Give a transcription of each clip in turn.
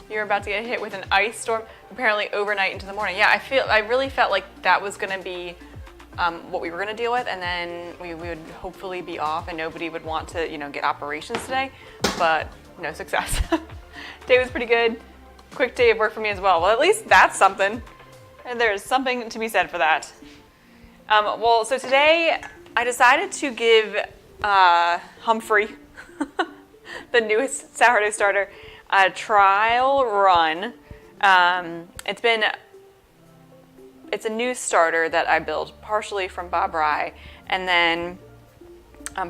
You're about to get hit with an ice storm, apparently overnight into the morning. Yeah, I really felt like that was going to be what we were going to deal with, and then we would hopefully be off and nobody would want to, get operations today, but no success. Day was pretty good. Quick day of work for me as well. Well, at least that's something. And there's something to be said for that. So today I decided to give Humphrey, the newest sourdough starter, a trial run. It's a new starter that I built, partially from Bob Rye, and then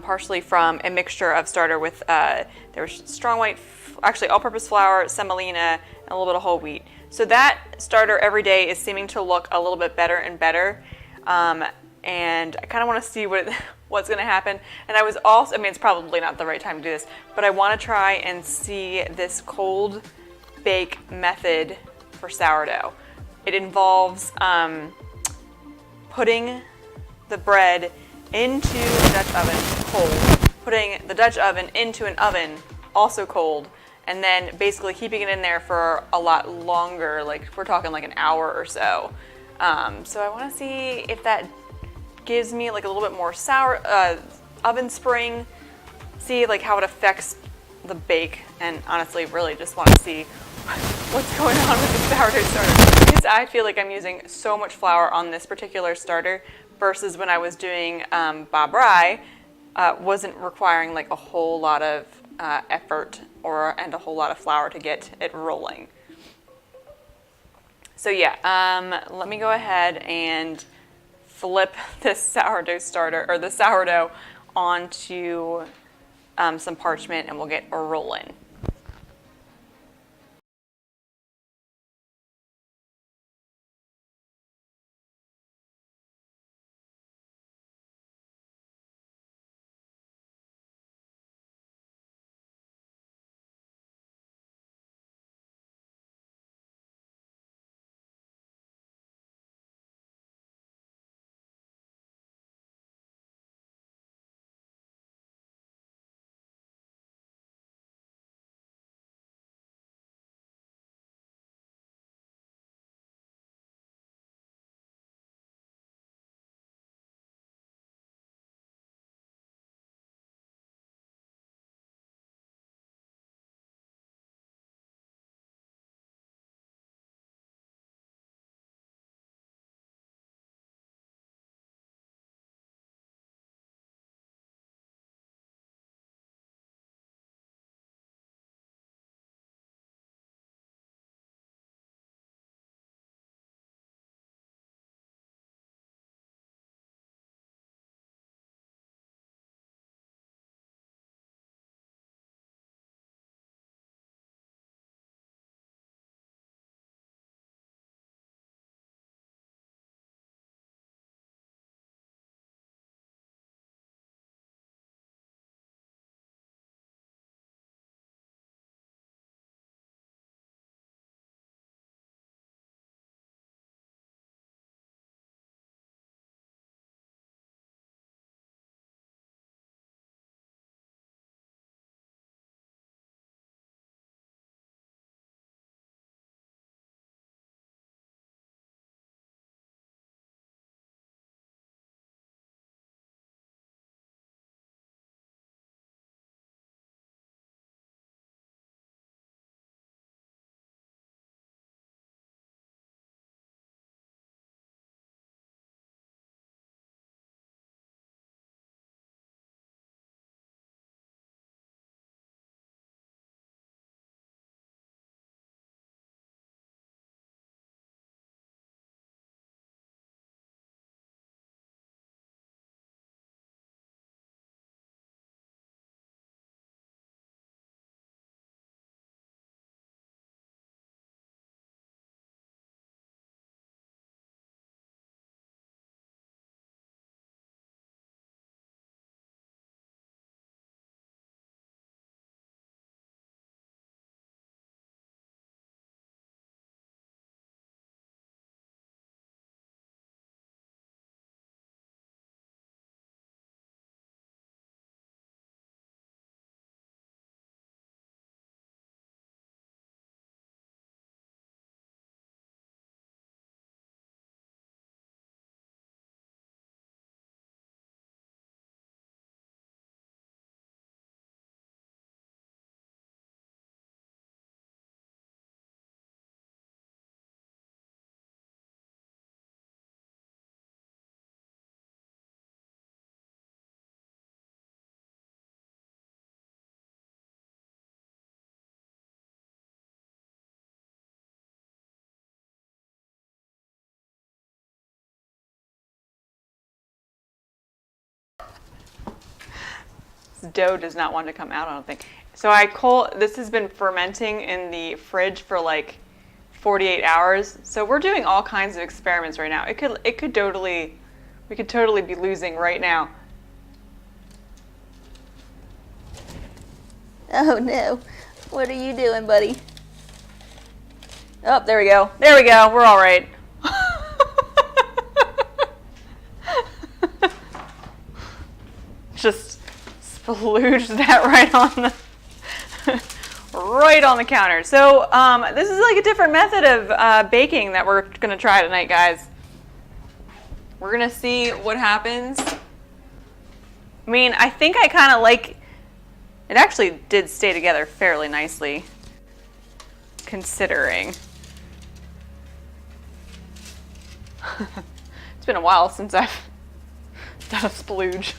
partially from a mixture of starter with there's strong white, actually all-purpose flour, semolina, and a little bit of whole wheat. So that starter every day is seeming to look a little bit better and better, and I kind of want to see what's going to happen. And I was also, it's probably not the right time to do this, but I want to try and see this cold bake method for sourdough. It involves putting the bread into the Dutch oven cold, putting the Dutch oven into an oven also cold, and then basically keeping it in there for a lot longer, like we're talking like an hour or so. So I want to see if that gives me like a little bit more oven spring, see like how it affects the bake, and honestly really just want to see what's going on with the sourdough starter, because I feel like I'm using so much flour on this particular starter versus when I was doing Bob Rye, wasn't requiring like a whole lot of effort and a whole lot of flour to get it rolling. So yeah, let me go ahead and flip this sourdough starter, or the sourdough, onto some parchment and we'll get rolling. dough does not want to come out, I don't think. So this has been fermenting in the fridge for like 48 hours. So we're doing all kinds of experiments right now. We could totally be losing right now. Oh no. What are you doing, buddy? Oh, there we go. There we go. We're all right. Just splooged that right on the right on the counter. So this is like a different method of baking that we're gonna try tonight, guys. We're gonna see what happens. I mean, I think I kind of like. It actually did stay together fairly nicely, considering. It's been a while since I've done a splooge.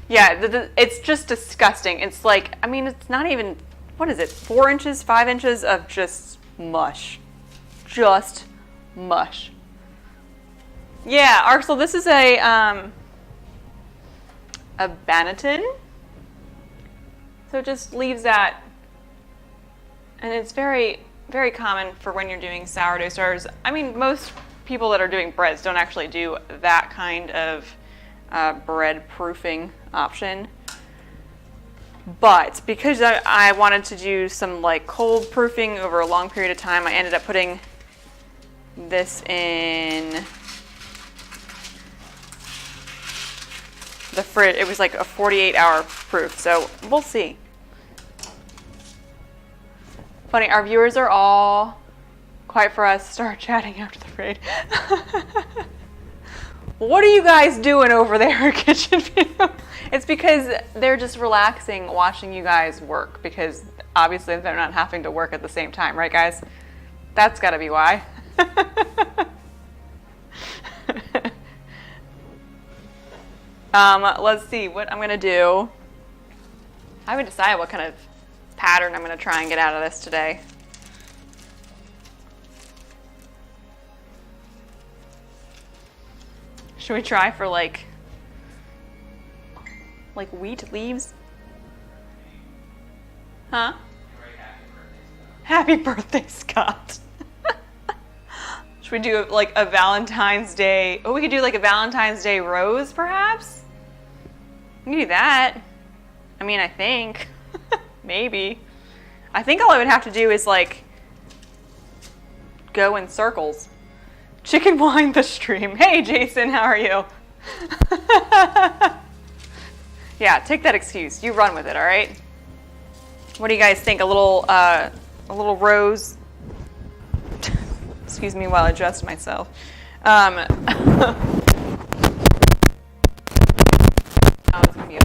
Yeah, it's just disgusting. It's like, I mean, it's not even, what is it, 4 inches, 5 inches of just mush. Just mush. Yeah, Arxel, this is a Banneton. So it just leaves that, and it's very, very common for when you're doing sourdough starters. I mean, most people that are doing breads don't actually do that kind of bread proofing option. But because I wanted to do some like cold proofing over a long period of time, I ended up putting this in the fridge. It was like a 48-hour proof, so we'll see. Funny, our viewers are all quiet for us. Start chatting after the raid. What are you guys doing over there, Kitchen Video? It's because they're just relaxing watching you guys work, because obviously they're not having to work at the same time, right guys? That's gotta be why. Let's see what I'm gonna do. I haven't decided what kind of pattern I'm gonna try and get out of this today. Should we try for like wheat leaves? Huh? Happy birthday, Scott. Should we do like a Valentine's Day? Oh, we could do like a Valentine's Day rose, perhaps? We can do that. I mean, I think. Maybe. I think all I would have to do is like go in circles. Chicken wine the stream. Hey Jason, how are you? Yeah, take that excuse. You run with it, all right? What do you guys think? A little rose. Excuse me while I adjust myself. Oh, it's gonna be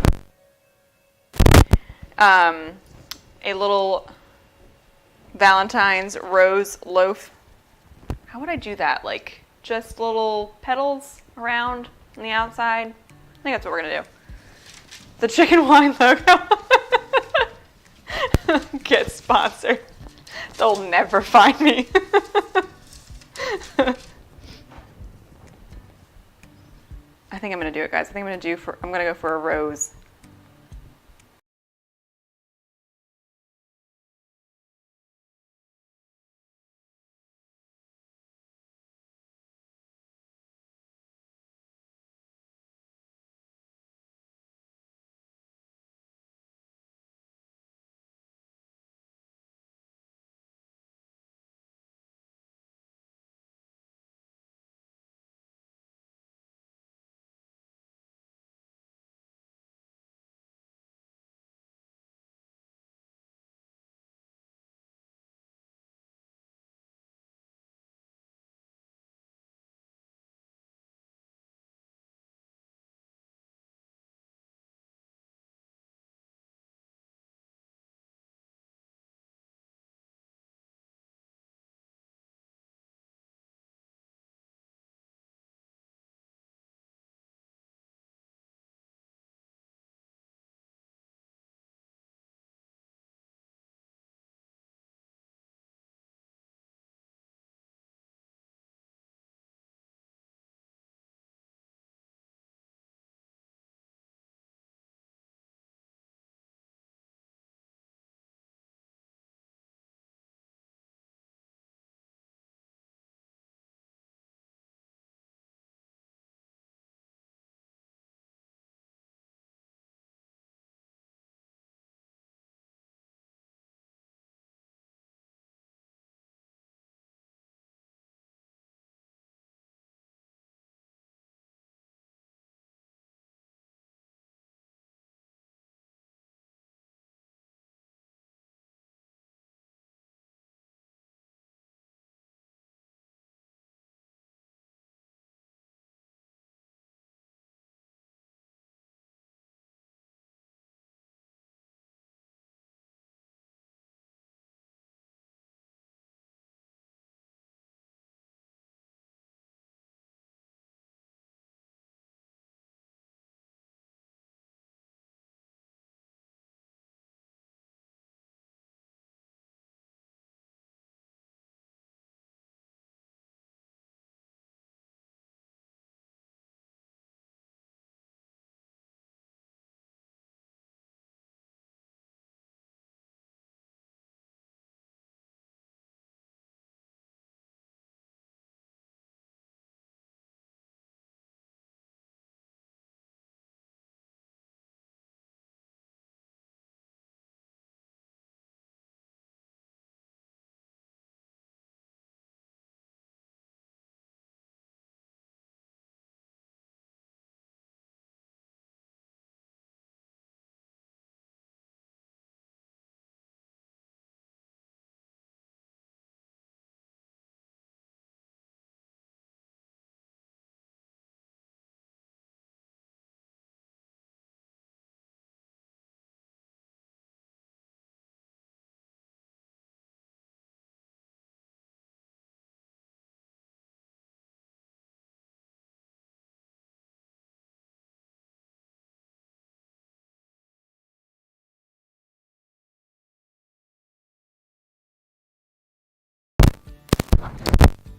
a little Valentine's rose loaf. How would I do that? Like just little petals around on the outside? I think that's what we're gonna do. The chicken wine logo. Get sponsored. They'll never find me. I think I'm gonna do it, guys. I'm gonna go for a rose.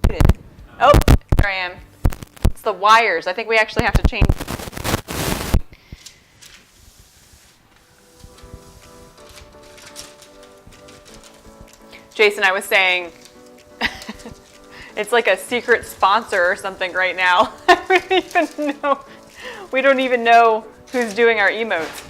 muted. Oh, there I am. It's the wires. I think we actually have to change. Jason, I was saying, it's like a secret sponsor or something right now. I don't even know. We don't even know who's doing our emotes.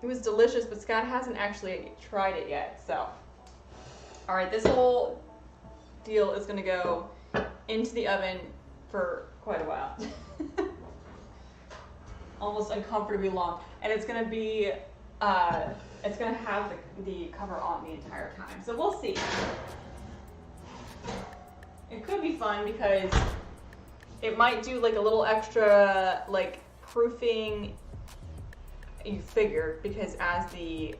It was delicious, but Scott hasn't actually tried it yet, so. All right, this whole deal is gonna go into the oven for quite a while. Almost uncomfortably long. And it's gonna be, it's gonna have the cover on the entire time. So we'll see. It could be fun because it might do like a little extra like proofing. You figure, because as the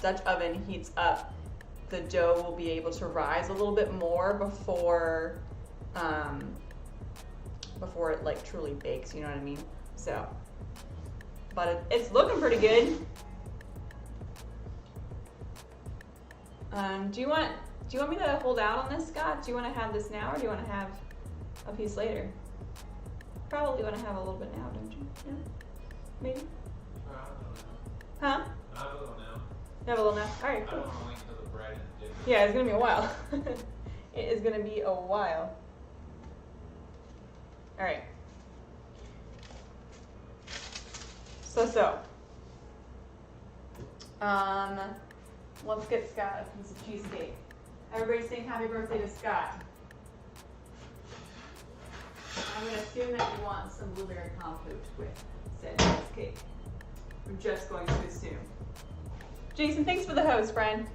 Dutch oven heats up, the dough will be able to rise a little bit more before it like truly bakes. You know what I mean? So, but it's looking pretty good. Do you want me to hold out on this, Scott? Do you want to have this now, or do you want to have a piece later? Probably want to have a little bit now, don't you? Yeah, maybe. Huh? I have a little now. You have a little now? Alright, I cool. don't want to wait till the bread is dipped. Yeah, it's gonna be a while. It is gonna be a while. Alright. So. Let's get Scott a piece of cheesecake. Everybody sing happy birthday to Scott. I'm gonna assume that you want some blueberry compote with said cheesecake. I'm just going to assume. Jason, thanks for the host, friend.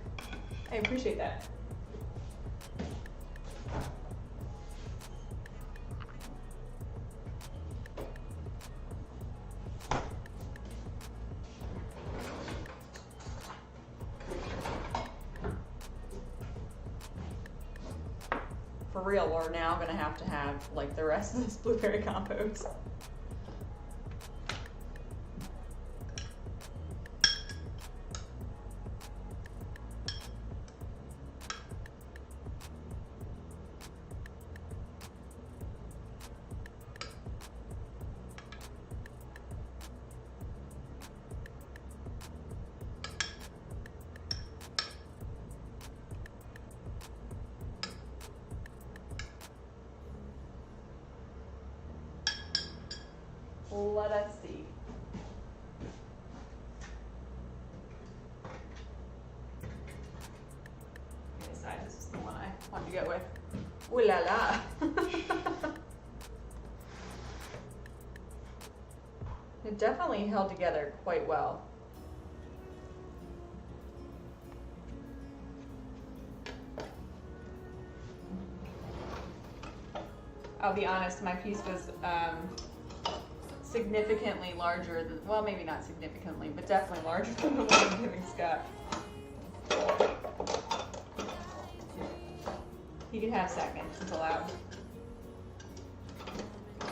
I appreciate that. For real, we're now gonna have to have like the rest of this blueberry compote. Let us see. I decided this is the one I wanted to go with. Ooh la la. It definitely held together quite well. I'll be honest, my piece was significantly larger than, well, maybe not significantly, but definitely larger than the one I'm giving Scott. He can have seconds, it's allowed. I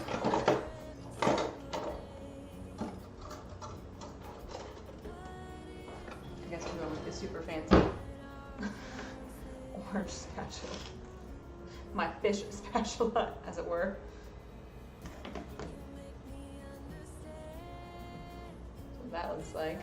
guess we're going with the super fancy orange spatula. My fish spatula, as it were. That's what that looks like.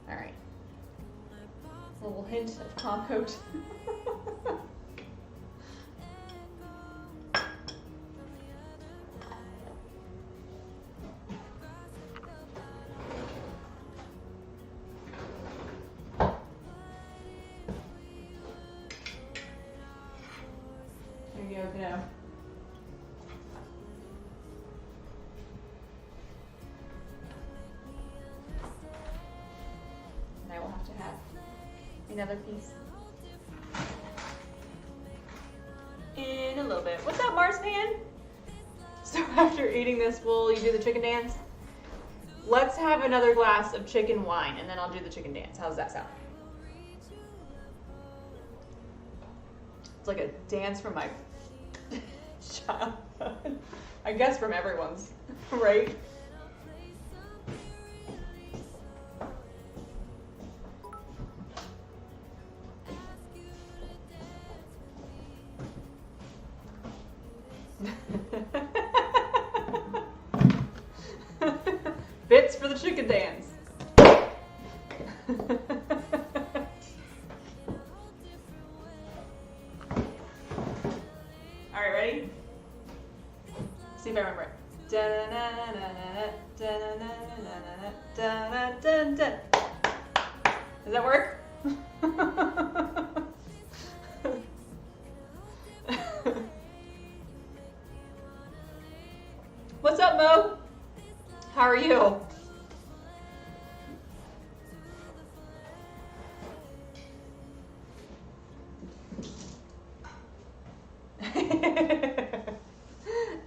All right. A little hint of compote. There you go, kiddo. And I will have to have another piece in a little bit. What's up, Marzipan? So after eating this, will you do the chicken dance? Let's have another glass of chicken wine, and then I'll do the chicken dance. How does that sound? It's like a dance from my childhood. I guess from everyone's, right? Bits for the chicken dance. All right, ready? See if I remember it. Does that work? What's up, Mo? How are you?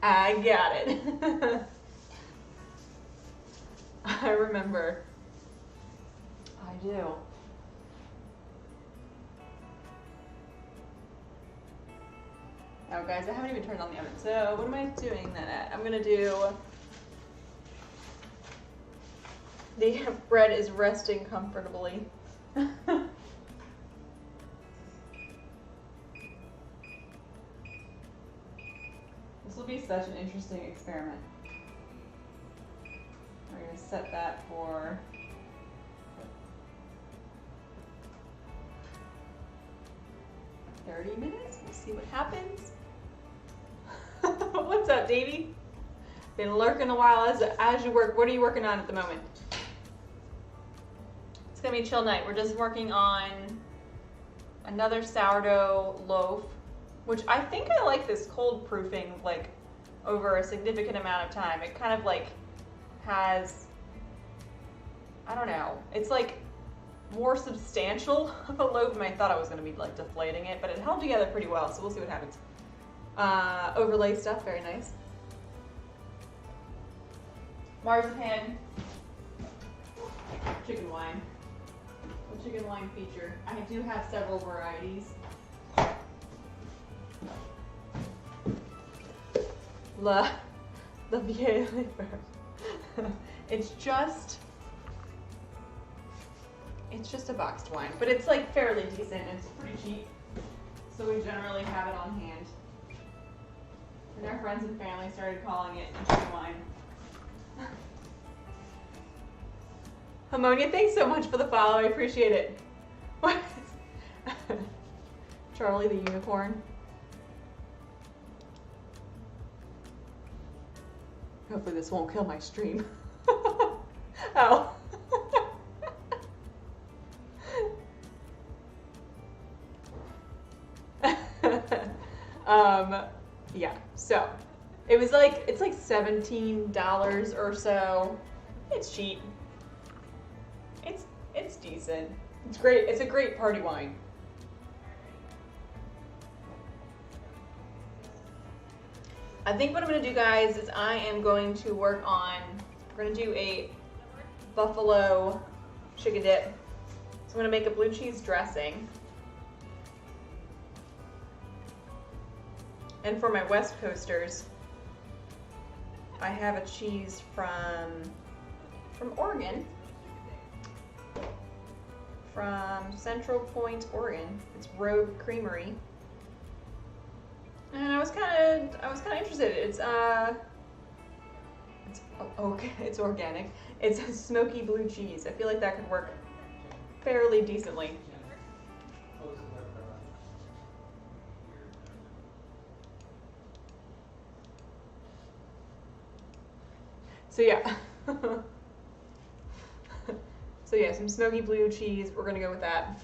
I got it. I remember. I do. Oh, guys, I haven't even turned on the oven. So what am I doing that at? I'm gonna do. The bread is resting comfortably. This will be such an interesting experiment. We're going to set that for 30 minutes. We'll see what happens. What's up, Davey? Been lurking a while as you work. What are you working on at the moment? It's going to be a chill night. We're just working on another sourdough loaf, which I think I like this cold proofing like over a significant amount of time. It kind of like has, I don't know, it's like more substantial of a loaf than I thought I was going to be like deflating it, but it held together pretty well, so we'll see what happens. Overlay stuff, very nice. Marzipan, chicken wine. The chicken wine feature. I do have several varieties. La vieille liver. It's just It's just a boxed wine, but it's like fairly decent. It's pretty cheap, so we generally have it on hand. And our friends and family started calling it cheap wine. Ammonia, thanks so much for the follow. I appreciate it. What? Charlie the unicorn. Hopefully this won't kill my stream. Oh. Yeah, so it was like, it's like $17 or so. It's cheap. It's decent. It's great. It's a great party wine. I think what I'm gonna do, guys, is I am going to work on, we're gonna do a buffalo chicken dip. So I'm gonna make a blue cheese dressing. And for my West Coasters, I have a cheese from Oregon, from Central Point, Oregon. It's Rogue Creamery, and I was kind of interested. It's it's organic. It's a smoky blue cheese. I feel like that could work fairly decently. So yeah. So yeah, some smoky blue cheese. We're gonna go with that.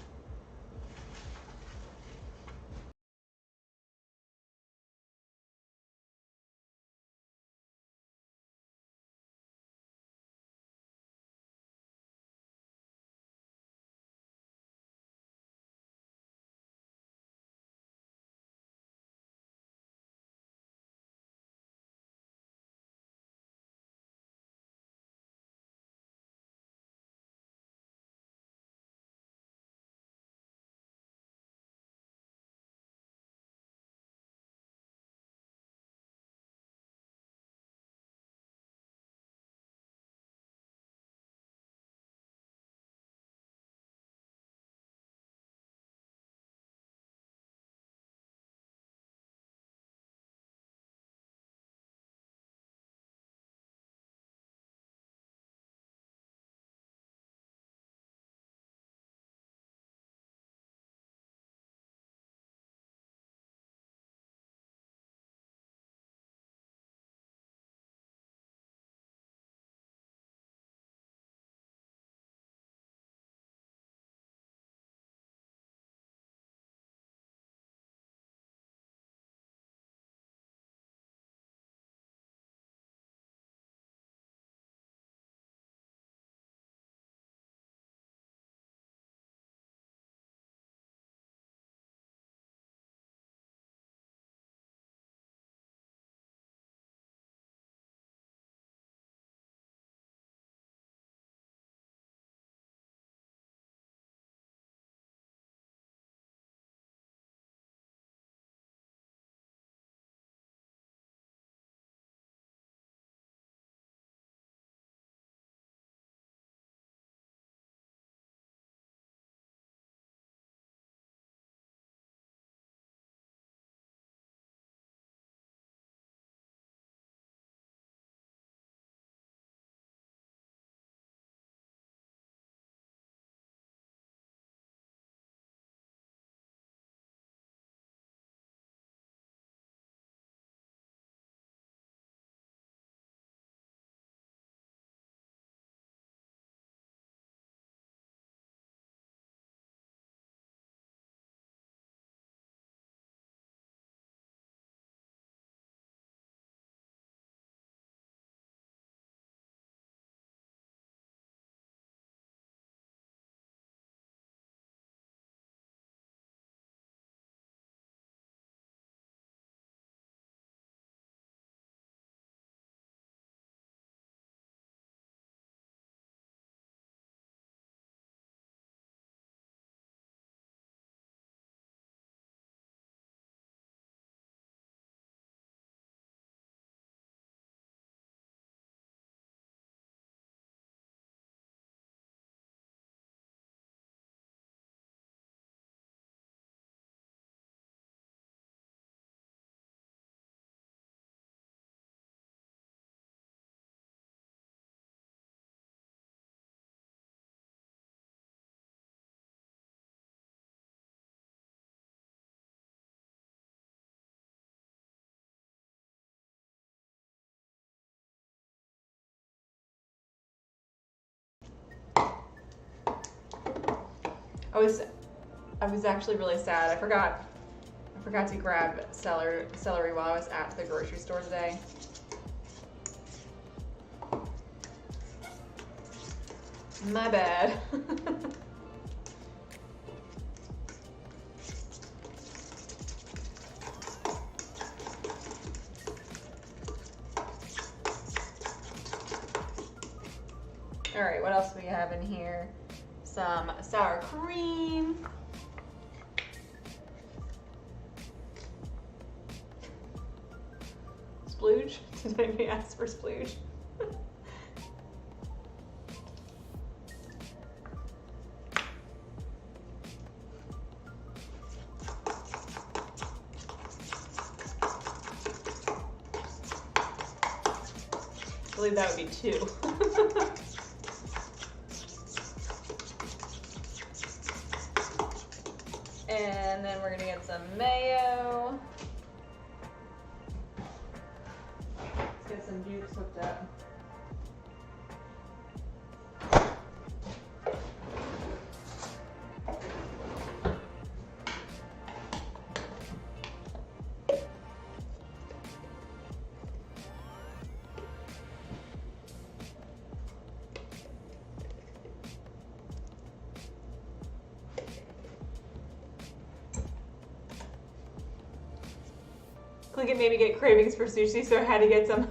I was actually really sad. I forgot to grab celery while I was at the grocery store today. My bad. All right, what else do we have in here? Some sour cream. Splooge? Did anybody ask for splooge? I believe that would be 2. And then we're gonna get some mayo. Let's get some Jukes hooked up. Click it, maybe get cravings for sushi, so I had to get some.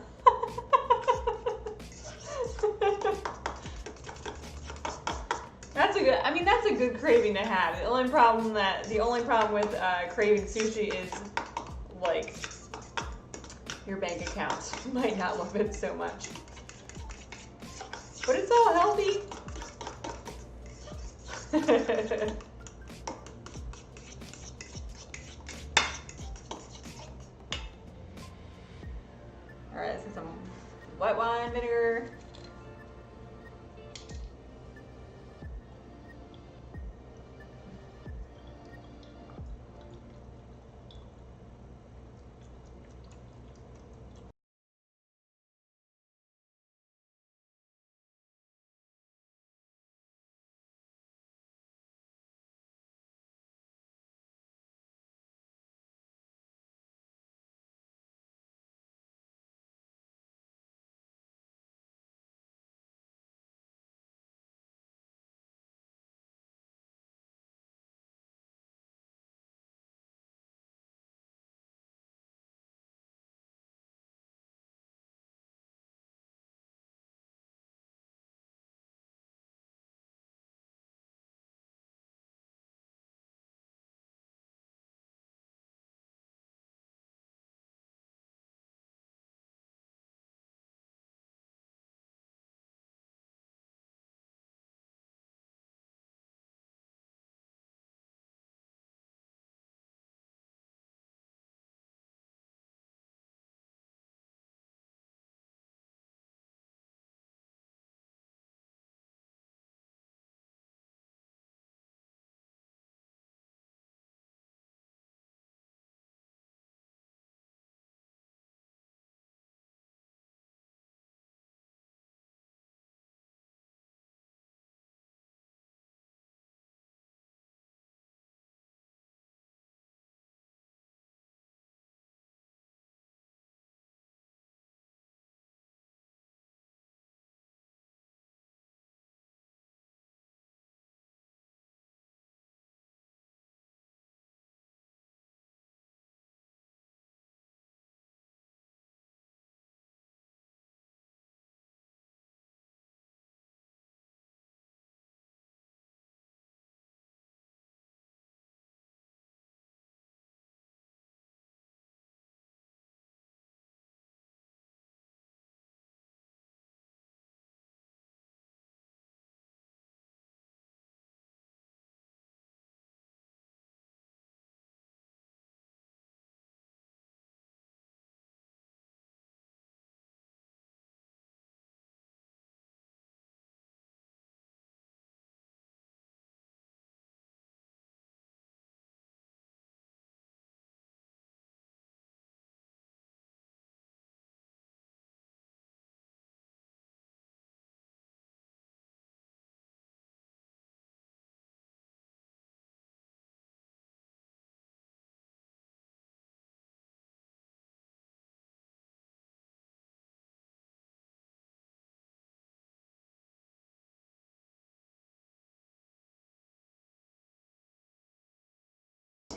That's a good. I mean, that's a good craving to have. The only problem with craving sushi is like your bank account might not love it so much, but it's all healthy. All right, let's get some white wine vinegar.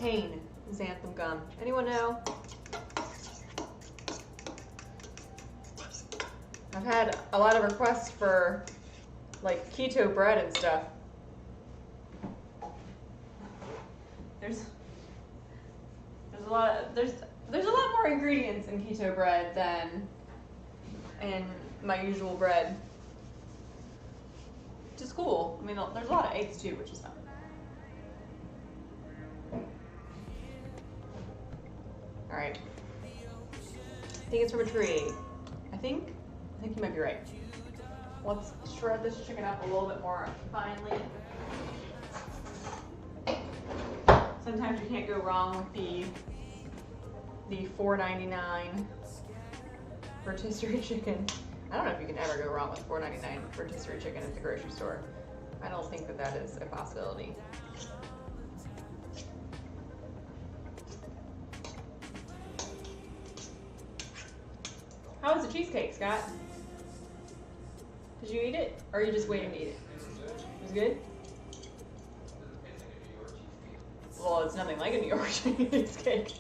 contain xanthan gum? Anyone know? I've had a lot of requests for like keto bread and stuff. There's a lot more ingredients in keto bread than in my usual bread. Which is cool. I mean, there's a lot of eggs too, which is fun. All right. I think it's from a tree. I think you might be right. Let's shred this chicken up a little bit more finely. Sometimes you can't go wrong with the $4.99 rotisserie chicken. I don't know if you can ever go wrong with $4.99 rotisserie chicken at the grocery store. I don't think that is a possibility. How was the cheesecake, Scott? Did you eat it, or are you just waiting to eat it? It was good? Well, it's nothing like a New York cheesecake.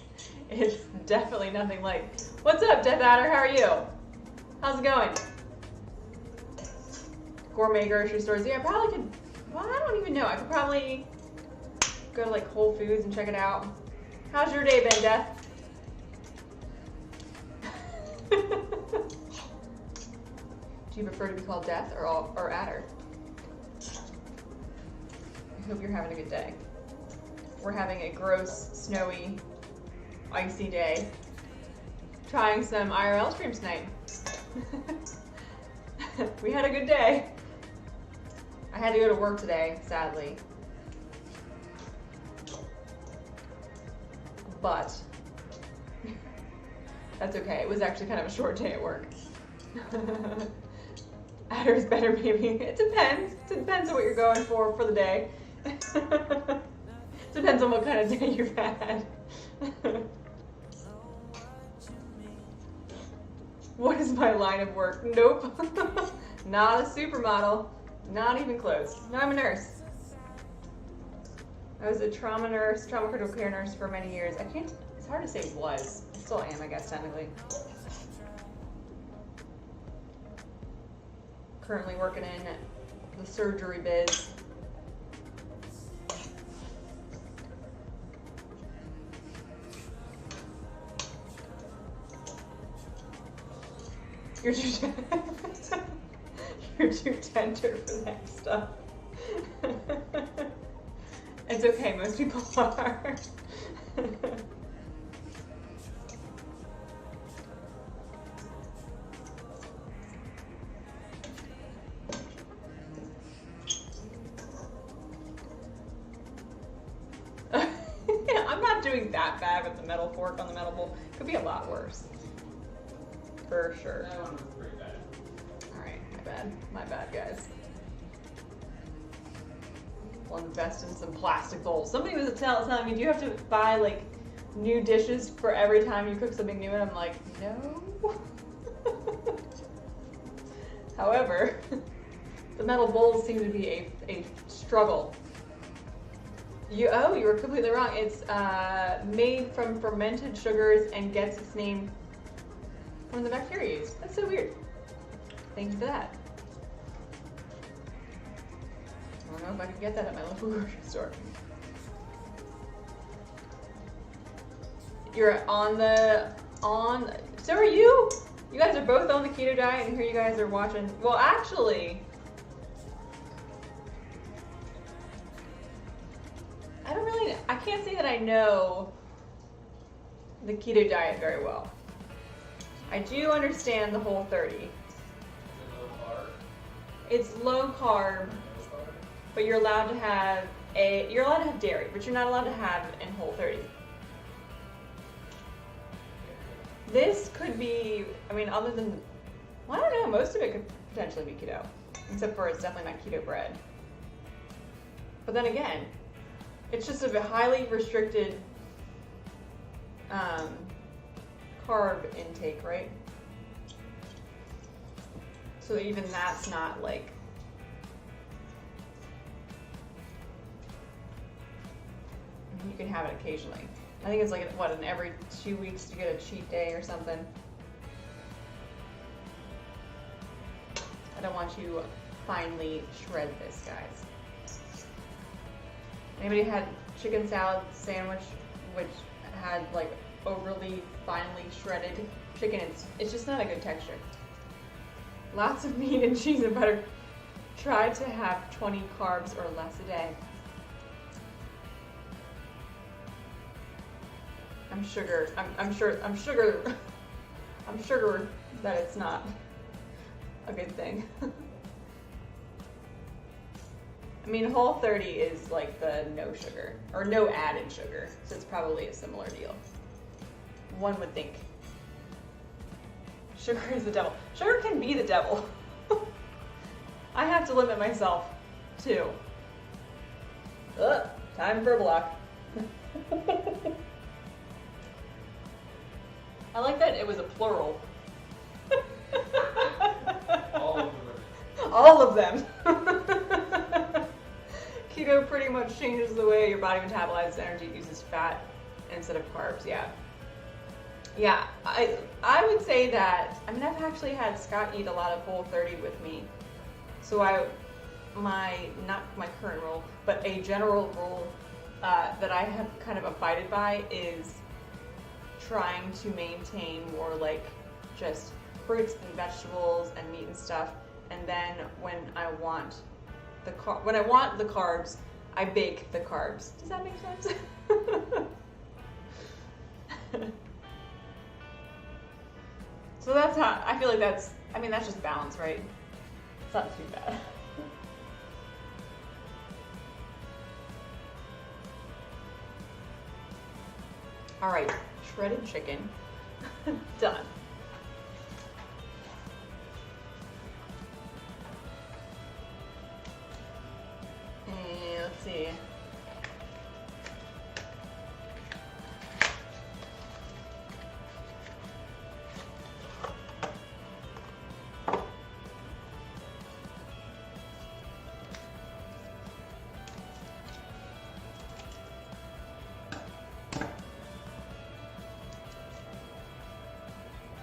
It's definitely nothing like. What's up, Death Adder? How are you? How's it going? Gourmet grocery stores. Yeah, I probably could. Well, I don't even know. I could probably go to like Whole Foods and check it out. How's your day been, Death? Do you prefer to be called Death or Adder? I hope you're having a good day. We're having a gross, snowy, icy day. Trying some IRL streams tonight. We had a good day. I had to go to work today, sadly. But that's okay. It was actually kind of a short day at work. Adder's better, maybe. It depends. It depends on what you're going for the day. Depends on what kind of day you've had. What is my line of work? Nope. Not a supermodel. Not even close. No, I'm a nurse. I was a trauma critical care nurse for many years. It's hard to say was. I still am, I guess, technically. Currently working in the surgery biz. You're too you're too tender for that stuff. It's okay, most people are. I'm not doing that bad with the metal fork on the metal bowl. Could be a lot worse. For sure. That one was pretty bad. Alright, my bad, guys. We'll invest in some plastic bowls. Somebody was telling me, do you have to buy like new dishes for every time you cook something new? And I'm like, no. However, the metal bowls seem to be a struggle. You were completely wrong. It's made from fermented sugars and gets its name from the bacteria used. That's so weird. Thank you for that. I don't know if I could get that at my local grocery store. You're so are you? You guys are both on the keto diet, and here you guys are watching. Well, actually, I can't say that I know the keto diet very well. I do understand the Whole30. It's low carb, but you're allowed to have dairy, but you're not allowed to have in Whole30. This could be, other than, I don't know, most of it could potentially be keto, except for it's definitely not keto bread. But then again, it's just a highly restricted carb intake, right? So even that's not like you can have it occasionally. I think it's like, what, in every 2 weeks you get a cheat day or something. I don't want to finely shred this, guys. Anybody had chicken salad sandwich which had like overly finely shredded chicken? It's just not a good texture. Lots of meat and cheese and butter. Try to have 20 carbs or less a day. I'm sugar that it's not a good thing. I mean, Whole30 is like the no sugar, or no added sugar, so it's probably a similar deal. One would think. Sugar is the devil. Sugar can be the devil. I have to limit myself, too. Ugh, time for a block. I like that it was a plural. All of them. All of them. Keto pretty much changes the way your body metabolizes energy, uses fat instead of carbs. Yeah. Yeah, I would say that, I mean, I've actually had Scott eat a lot of Whole30 with me. So not my current rule, but a general rule that I have kind of abided by is trying to maintain more like just fruits and vegetables and meat and stuff. And then when I want the carbs, I bake the carbs. Does that make sense? So that's how, I feel like that's just balance, right? It's not too bad. All right, shredded chicken, done. And let's see.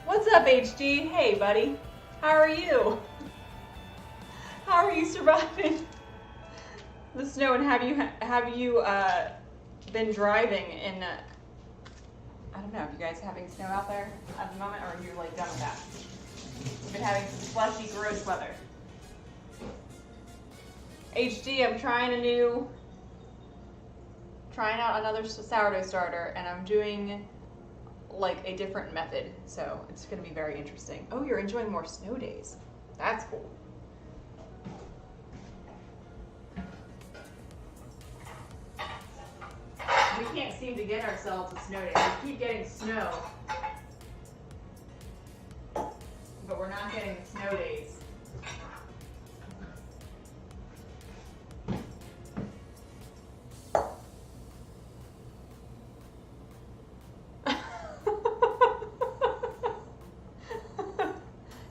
What's up, HD? Hey, buddy. How are you? How are you surviving the snow? And have you been driving in? I don't know. Are you guys having snow out there at the moment, or are you like done with that? You've been having some slushy, gross weather. HD, I'm trying out another sourdough starter, and I'm doing like a different method, so it's going to be very interesting. Oh, you're enjoying more snow days. That's cool. We can't seem to get ourselves a snow day. We keep getting snow, but we're not getting snow days.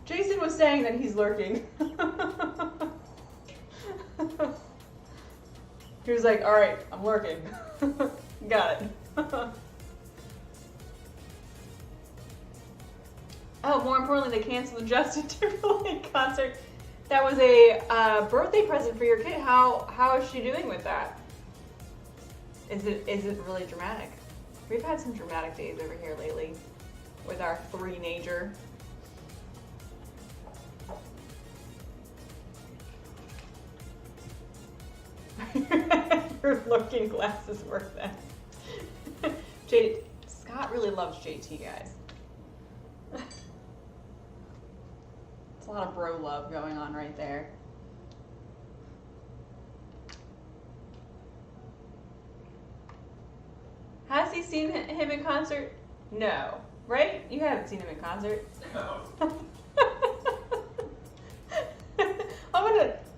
Jason was saying that he's lurking. He was like, all right, I'm lurking. Got it. Oh, more importantly, they canceled the Justin Timberlake concert. That was a birthday present for your kid. How is she doing with that? Is it really dramatic? We've had some dramatic days over here lately with our three-nager. Your looking glass is worth that. Scott really loves JT, guys. It's a lot of bro love going on right there. Has he seen him in concert? No. Right? You haven't seen him in concert? No.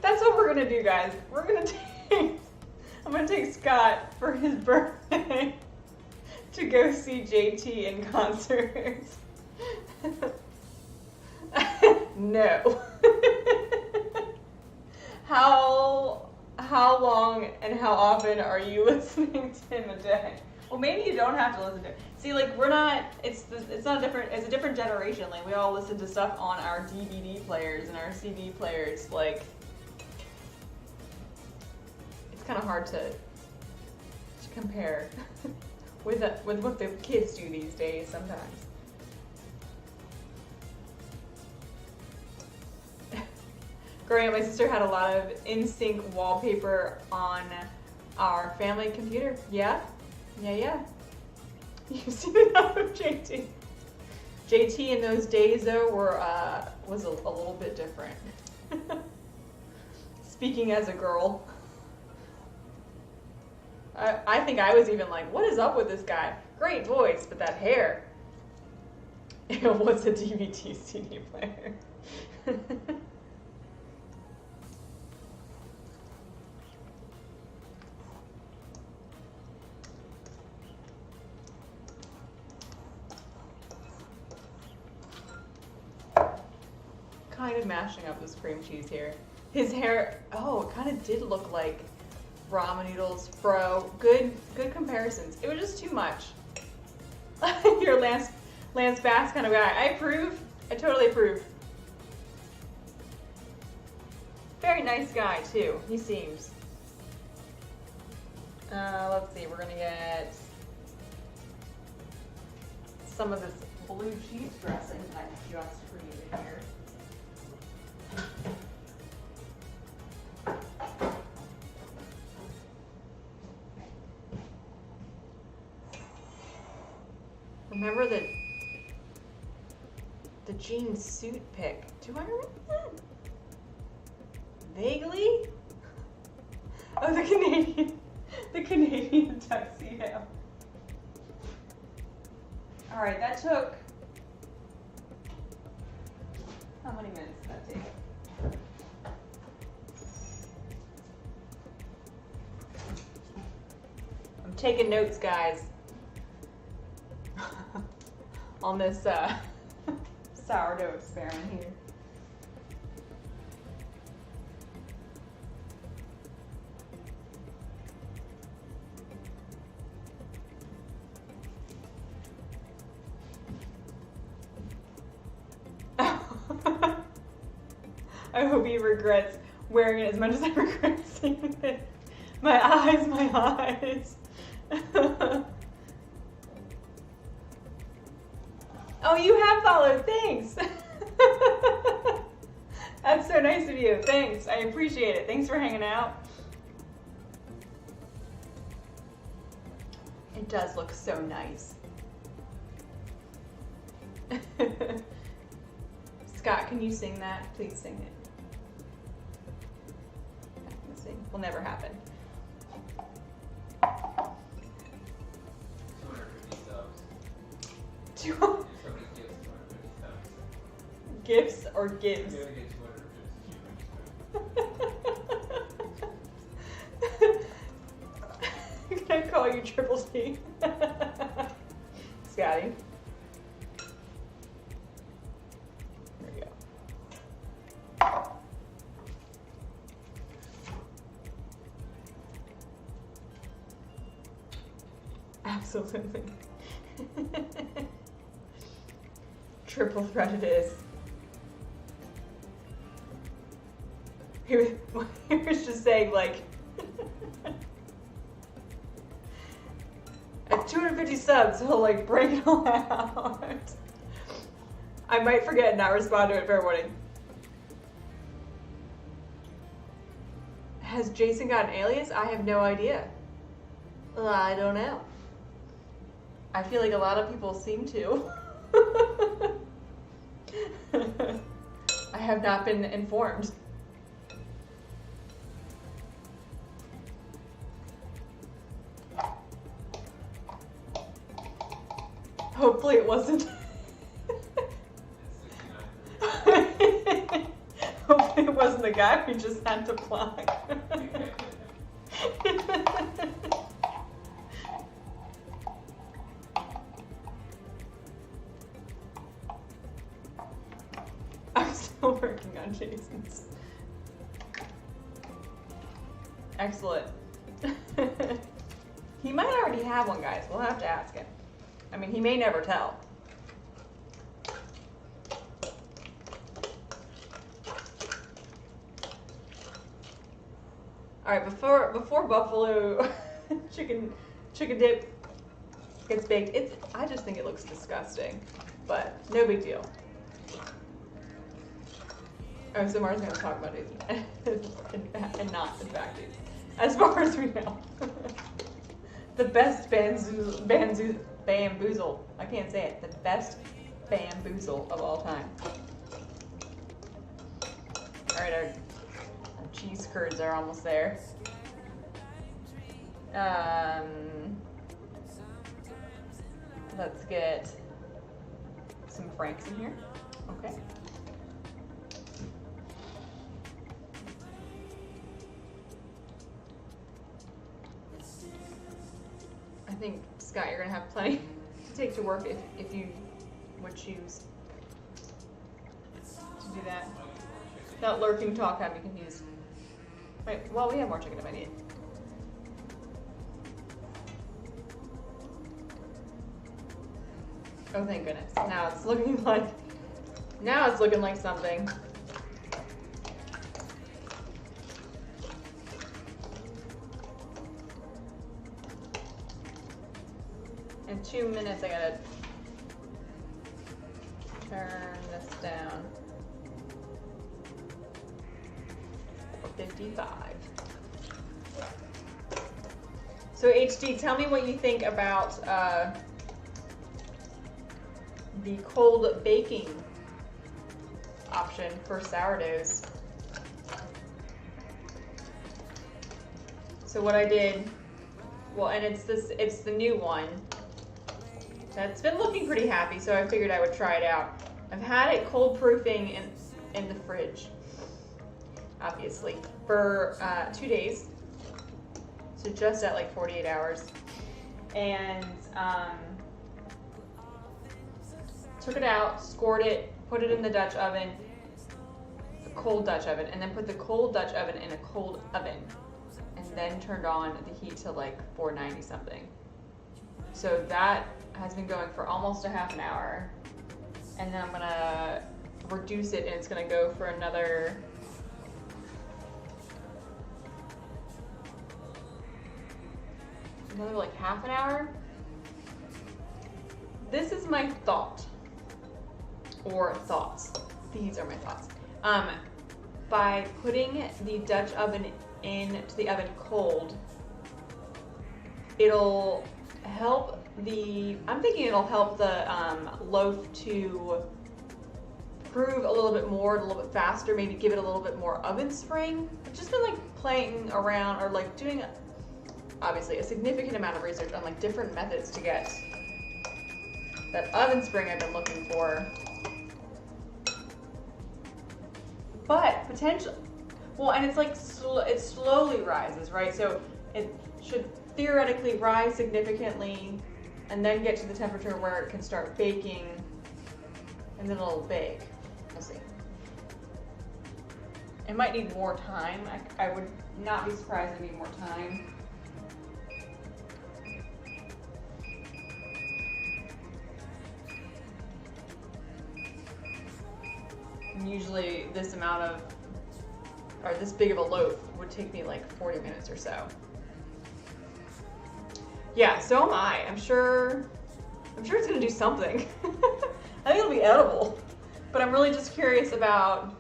That's what we're gonna do, guys. I'm gonna take Scott for his birthday to go see JT in concert. No. How how long and how often are you listening to him a day? Well, maybe you don't have to listen to it. See, like, we're not, it's not a different, it's a different generation. Like, we all listen to stuff on our DVD players and our CD players. Like, it's kind of hard to compare with what the kids do these days sometimes. Growing up, my sister had a lot of NSYNC wallpaper on our family computer. Yeah. You see that with JT. JT in those days though was a little bit different. Speaking as a girl. I think I was even like, what is up with this guy? Great voice, but that hair. What's a DVD CD player? Kind of mashing up this cream cheese here. His hair, oh, it kind of did look like ramen noodles, fro. Good comparisons. It was just too much. You're Lance Bass kind of guy. I approve. I totally approve. Very nice guy too. He seems. Let's see. We're gonna get some of this blue cheese dressing that I just created here. Remember the jean suit pic? Do I remember that? Vaguely? Oh, the Canadian tuxedo. All right, that took, how many minutes did that take? I'm taking notes, guys. On this sourdough experiment here. I hope he regrets wearing it as much as I regret seeing it. My eyes. Oh, you have followed. Thanks. That's so nice of you. Thanks. I appreciate it. Thanks for hanging out. It does look so nice. Scott, can you sing that? Please sing it. Sing. Will never happen. 250 subs. 200 Somebody gives 250 subs. gifts or gives? You're gonna get 250. Can I call you Triple T? Scotty. There you go. Absolutely. Triple threat it is. He was just saying, like, at 250 subs, he'll, like, break it all out. I might forget and not respond to it. Fair warning. Has Jason got an alias? I have no idea. I don't know. I feel like a lot of people seem to. I have not been informed. Hopefully it wasn't. Hopefully it wasn't the guy we just had to block. I'm still working on Jason's. Excellent. He might already have one, guys. We'll have to ask him. I mean, he may never tell. All right, before buffalo chicken dip gets baked, I just think it looks disgusting, but no big deal. Oh, so Mara's gonna talk about it and not, in fact, it. As far as we know. The best bamboozle. I can't say it. The best bamboozle of all time. All right, our cheese curds are almost there. Let's get some Franks in here. Okay. I think, Scott, you're gonna have plenty to take to work if you would choose to do that. That lurking talk had me confused. Wait, well, we have more chicken if I need it. Oh, thank goodness. Now it's looking like something. In 2 minutes, I gotta turn this down. 55. So HD, tell me what you think about the cold baking option for sourdoughs. So what I did, well, and it's the new one. That's been looking pretty happy, so I figured I would try it out. I've had it cold proofing in the fridge, obviously, for 2 days. So just at like 48 hours. And took it out, scored it, put it in the Dutch oven, a cold Dutch oven, and then put the cold Dutch oven in a cold oven. And then turned on the heat to like 490 something. So that has been going for almost a half an hour. And then I'm gonna reduce it and it's gonna go for another like half an hour. This is my thought, or thoughts. These are my thoughts. By putting the Dutch oven into the oven cold, it'll help I'm thinking it'll help the loaf to prove a little bit more, a little bit faster, maybe give it a little bit more oven spring. I've just been like playing around or like doing obviously a significant amount of research on like different methods to get that oven spring I've been looking for. But potentially, well, and it's like it slowly rises, right? So it should theoretically rise significantly and then get to the temperature where it can start baking, and then it'll bake. We'll see. It might need more time. I would not be surprised if it need more time. And usually this amount of, or this big of a loaf would take me like 40 minutes or so. Yeah, so am I. I'm sure it's gonna do something. I think it'll be edible, but I'm really just curious about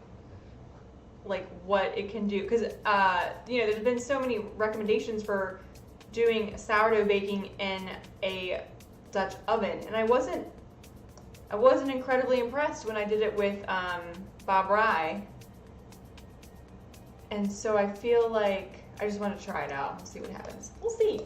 like what it can do, because there's been so many recommendations for doing sourdough baking in a Dutch oven, and I wasn't incredibly impressed when I did it with Bob Rye, and so I feel like I just want to try it out and see what happens. We'll see.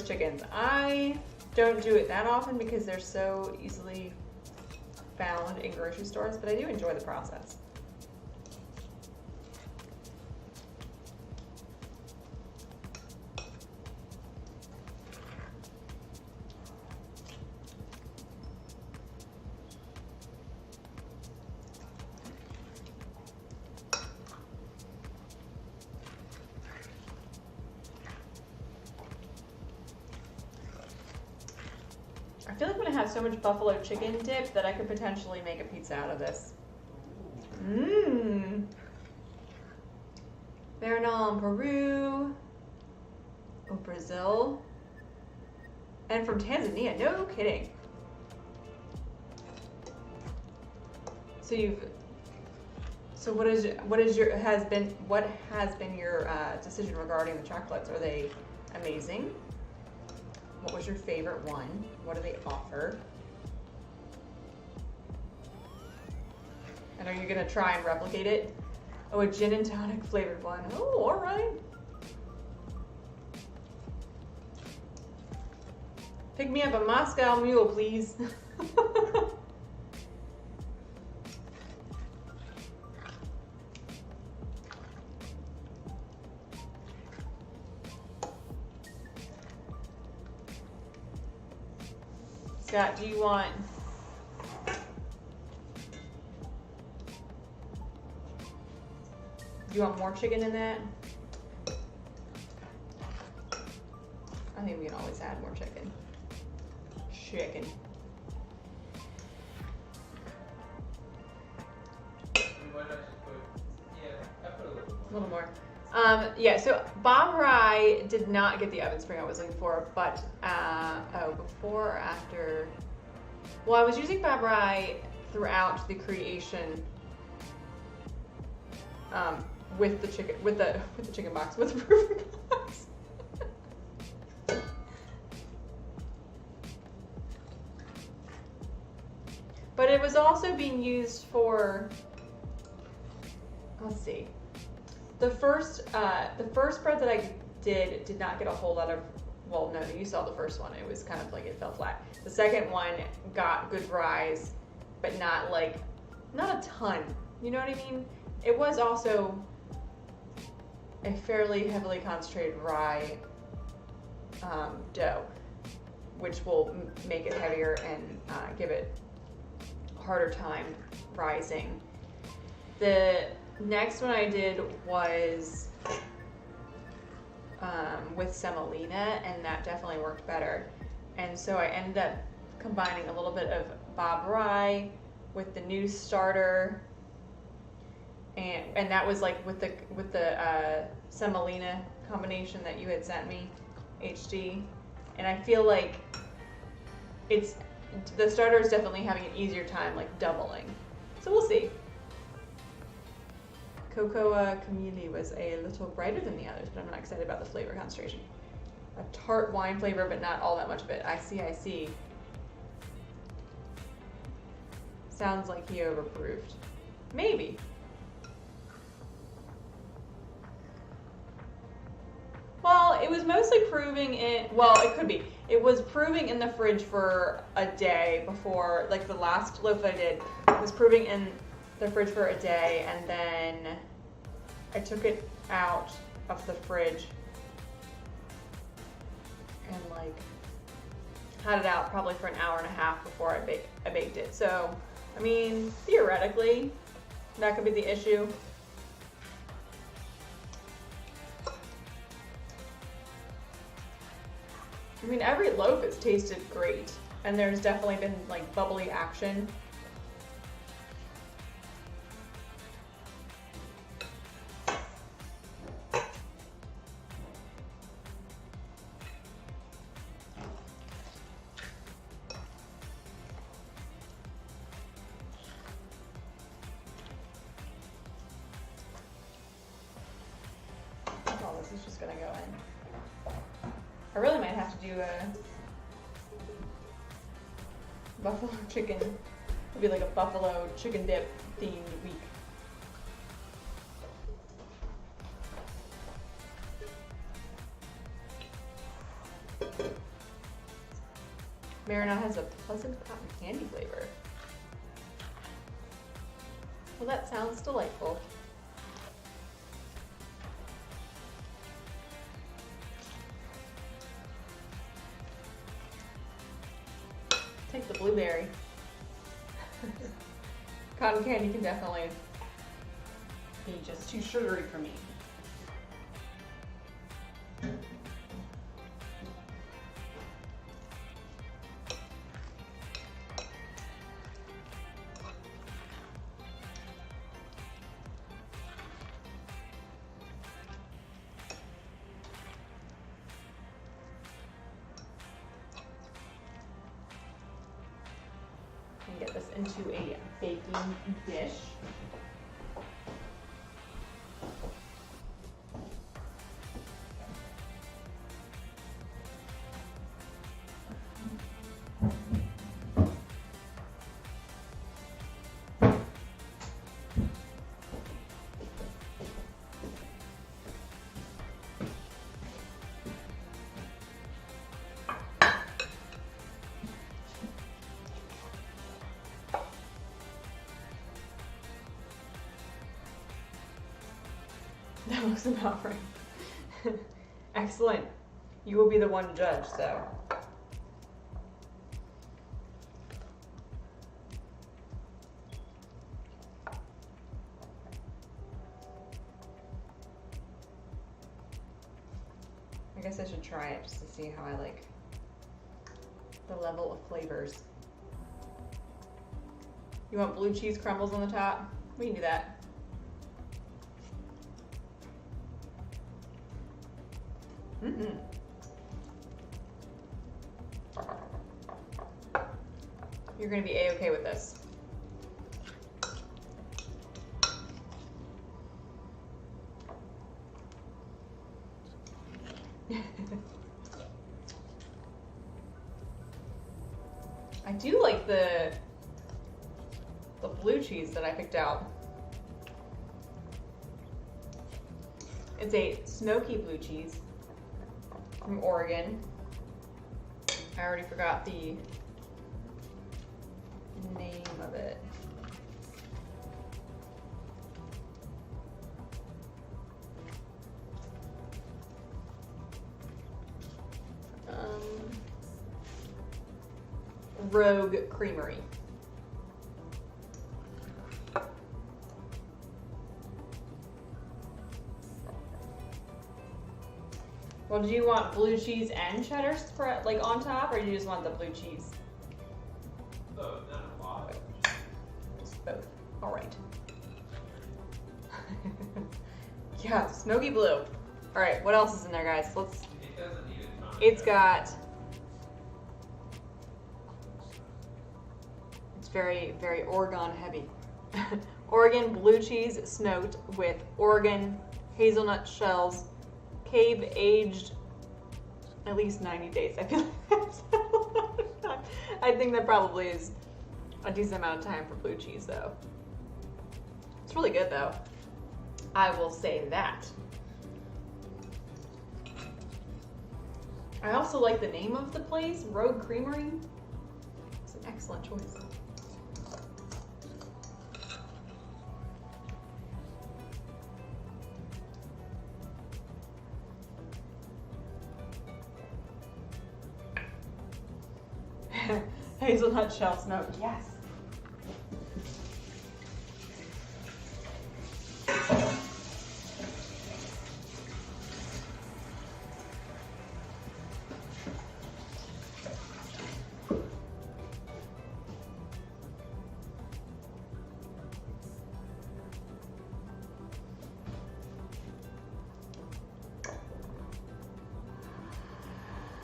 roast chickens. I don't do it that often because they're so easily found in grocery stores, but I do enjoy the process. I feel like I'm gonna have so much buffalo chicken dip that I could potentially make a pizza out of this. Mmm. Bernal, Peru. Oh, Brazil. And from Tanzania, no kidding. So what has been your decision regarding the chocolates? Are they amazing? What was your favorite one? What do they offer? And are you gonna try and replicate it? Oh, a gin and tonic flavored one. Oh, all right. Pick me up a Moscow Mule, please. Scott, do you want more chicken in that? I think we can always add more chicken. Chicken. You might actually put, yeah, I put a little more. A little more. Yeah, so Bob Rye did not get the oven spring I was looking for, but before or after? Well, I was using Bob Rye throughout the creation with the chicken box, with the roofing box. But it was also being used for, let's see. The first bread that I did not get a whole lot of, well, no, you saw the first one. It was kind of like it fell flat. The second one got good rise, but not a ton. You know what I mean? It was also a fairly heavily concentrated rye dough, which will make it heavier and give it a harder time rising. The next one I did was with semolina, and that definitely worked better. And so I ended up combining a little bit of Bob Rye with the new starter, and that was like with the semolina combination that you had sent me, HD. And I feel like the starter is definitely having an easier time like doubling. So we'll see. Cocoa Camille was a little brighter than the others, but I'm not excited about the flavor concentration. A tart wine flavor, but not all that much of it. I see. Sounds like he overproved. Maybe. Well, it was mostly proving it, well, it could be. It was proving in the fridge for a day before, like the last loaf I did was proving in the fridge for a day, and then I took it out of the fridge and like had it out probably for an hour and a half before I baked it. So, I mean, theoretically, that could be the issue. I mean, every loaf has tasted great, and there's definitely been like bubbly action. Oh, this is just gonna go in. I really might have to do a buffalo chicken. It'll be like a buffalo chicken dip themed week. Marinade has a pleasant cotton candy flavor. Well, that sounds delightful. Take the blueberry. Cotton candy can definitely be just too sugary for me. And get this into a baking dish. That looks about right. Excellent. You will be the one to judge, so. I guess I should try it just to see how I like the level of flavors. You want blue cheese crumbles on the top? We can do that. Mm-mm. You're gonna be A-okay with this. I do like the blue cheese that I picked out. It's a smoky blue cheese from Oregon. I already forgot the name of it. Rogue Creamery. Well, do you want blue cheese and cheddar spread like on top, or do you just want the blue cheese? Both, not a lot. Just both. All right. Yeah, smoky blue. All right, what else is in there, guys? Let's. It doesn't need a ton. It's got. It's very, very Oregon heavy. Oregon blue cheese smoked with Oregon hazelnut shells, cave aged at least 90 days. I feel like that's a lot of time. I think that probably is a decent amount of time for blue cheese, though. It's really good, though. I will say that. I also like the name of the place, Rogue Creamery. It's an excellent choice. Hazelnut shell smoke, yes.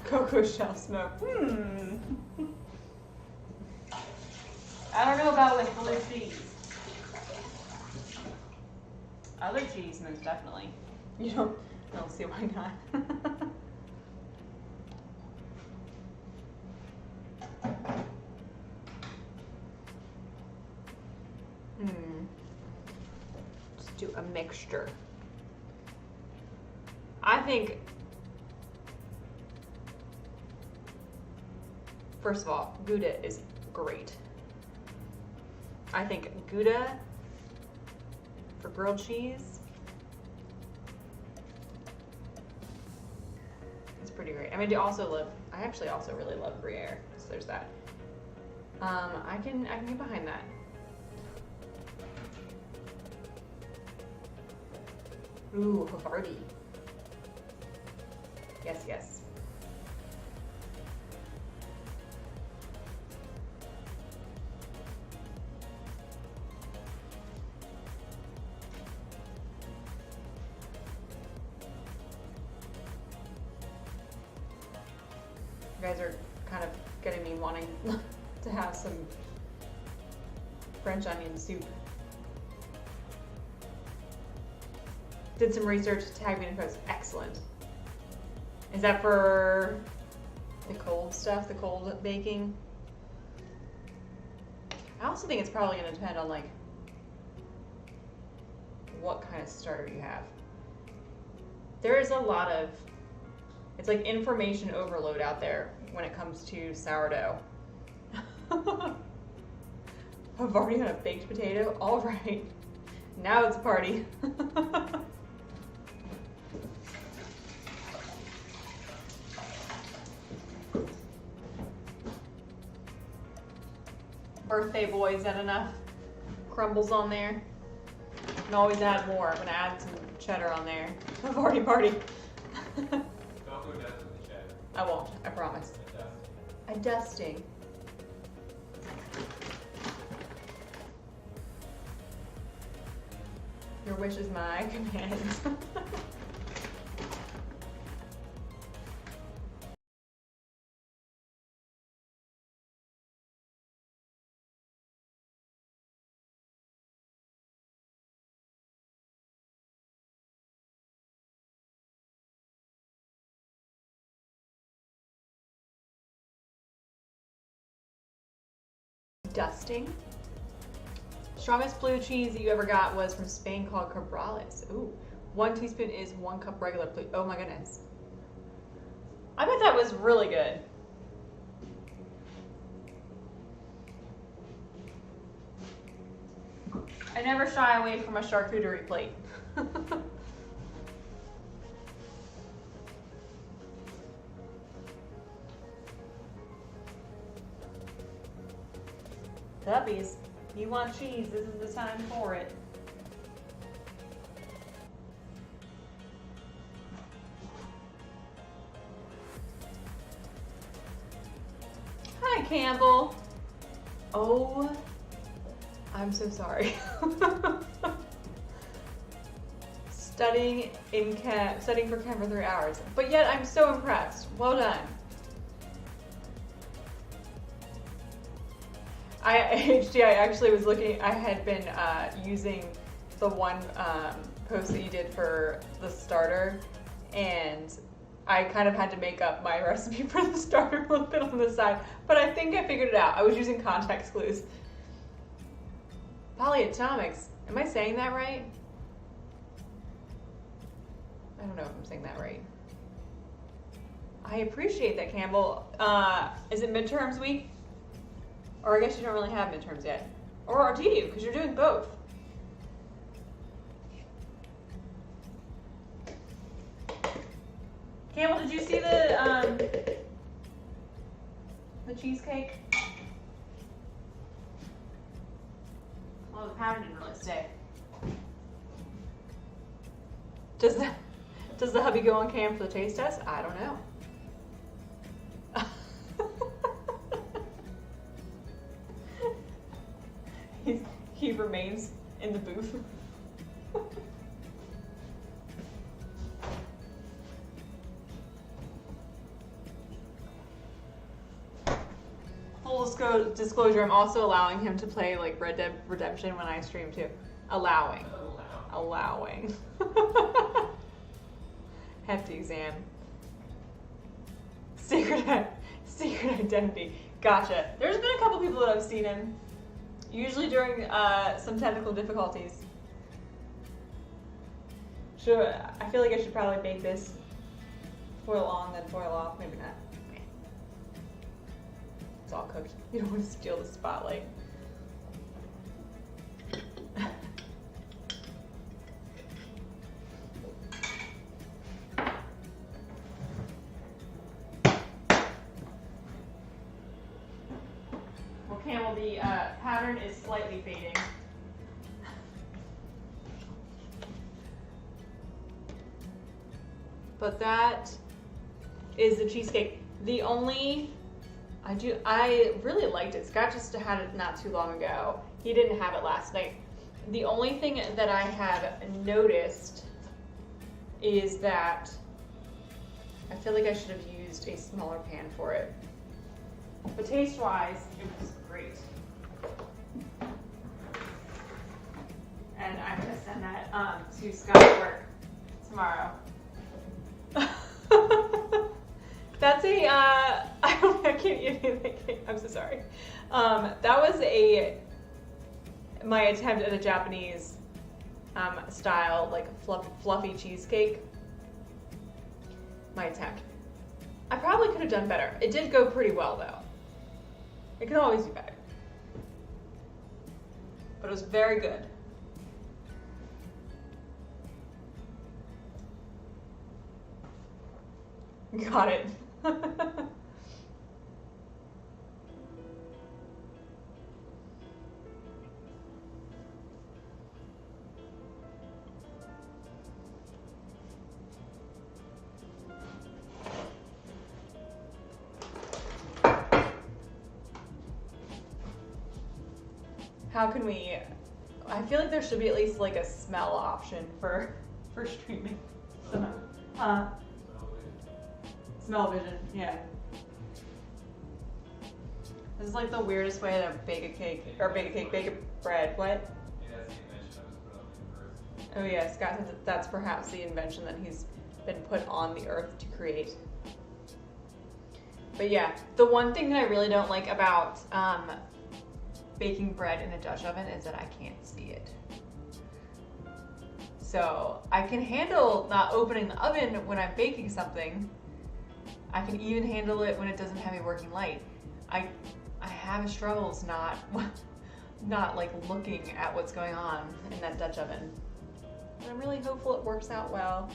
Cocoa shell smoke. I don't know about with blue cheese. Other cheese, most definitely. You don't see why not. Just do a mixture. I think First of all, Gouda is great. I think Gouda for grilled cheese is pretty great. I mean, I actually also really love Gruyere, so there's that. I can get behind that. Ooh, Havarti. Yes, yes. You guys are kind of getting me wanting to have some French onion soup. Did some research, tagged me in a post. Excellent. Is that for the cold stuff, the cold baking? I also think it's probably going to depend on like what kind of starter you have. There is a lot of, it's like information overload out there when it comes to sourdough. Havarti on a baked potato? All right. Now it's a party. Birthday boy, is that enough crumbles on there? You can always add more. I'm gonna add some cheddar on there. Havarti party. Don't go dust with the cheddar. I won't, I promise. A dusting. Your wish is my command. Dusting. Strongest blue cheese that you ever got was from Spain called Cabrales. Ooh, 1 teaspoon is 1 cup regular blue. Oh my goodness. I bet that was really good. I never shy away from a charcuterie plate. Puppies, you want cheese, this is the time for it. Hi, Campbell. Oh, I'm so sorry. Studying for chem for 3 hours, but yet I'm so impressed. Well done. HG, I actually was looking, I had been using the one post that you did for the starter, and I kind of had to make up my recipe for the starter a little bit on the side, but I think I figured it out. I was using context clues. Polyatomics, am I saying that right? I don't know if I'm saying that right. I appreciate that, Campbell. Is it midterms week? Or I guess you don't really have midterms yet. Or do you? Because you're doing both. Campbell, did you see the cheesecake? Well, the pattern didn't really stay. Does the hubby go on cam for the taste test? I don't know. He remains in the booth. Full disclosure, I'm also allowing him to play like Red Dead Redemption when I stream too. Allowing. Hefty exam. Secret identity. Gotcha. There's been a couple people that I've seen him. Usually during some technical difficulties. I feel like I should probably bake this foil on, then foil off. Maybe not. it's all cooked. You don't want to steal the spotlight. Well, Camel, the pattern is slightly fading. But that is the cheesecake. The only, I really liked it. Scott just had it not too long ago. He didn't have it last night. The only thing that I have noticed is that I feel like I should have used a smaller pan for it. But taste-wise, it was great. And I'm gonna send that to Scott at work tomorrow. That's a, I can't eat anything. I'm so sorry. That was my attempt at a Japanese style, like fluffy cheesecake. My attempt. I probably could have done better. It did go pretty well though. It can always do better. But it was very good. Got it. How can we, I feel like there should be at least like a smell option for streaming. Smell vision, yeah. This is like the weirdest way to bake a cake, bake a bread. What? Yeah, that's the invention that was put on the earth. Oh yeah, Scott says that that's perhaps the invention that he's been put on the earth to create. But yeah, the one thing that I really don't like about baking bread in a Dutch oven is that I can't see it. So I can handle not opening the oven when I'm baking something. I can even handle it when it doesn't have a working light. I have struggles not like looking at what's going on in that Dutch oven. And I'm really hopeful it works out well.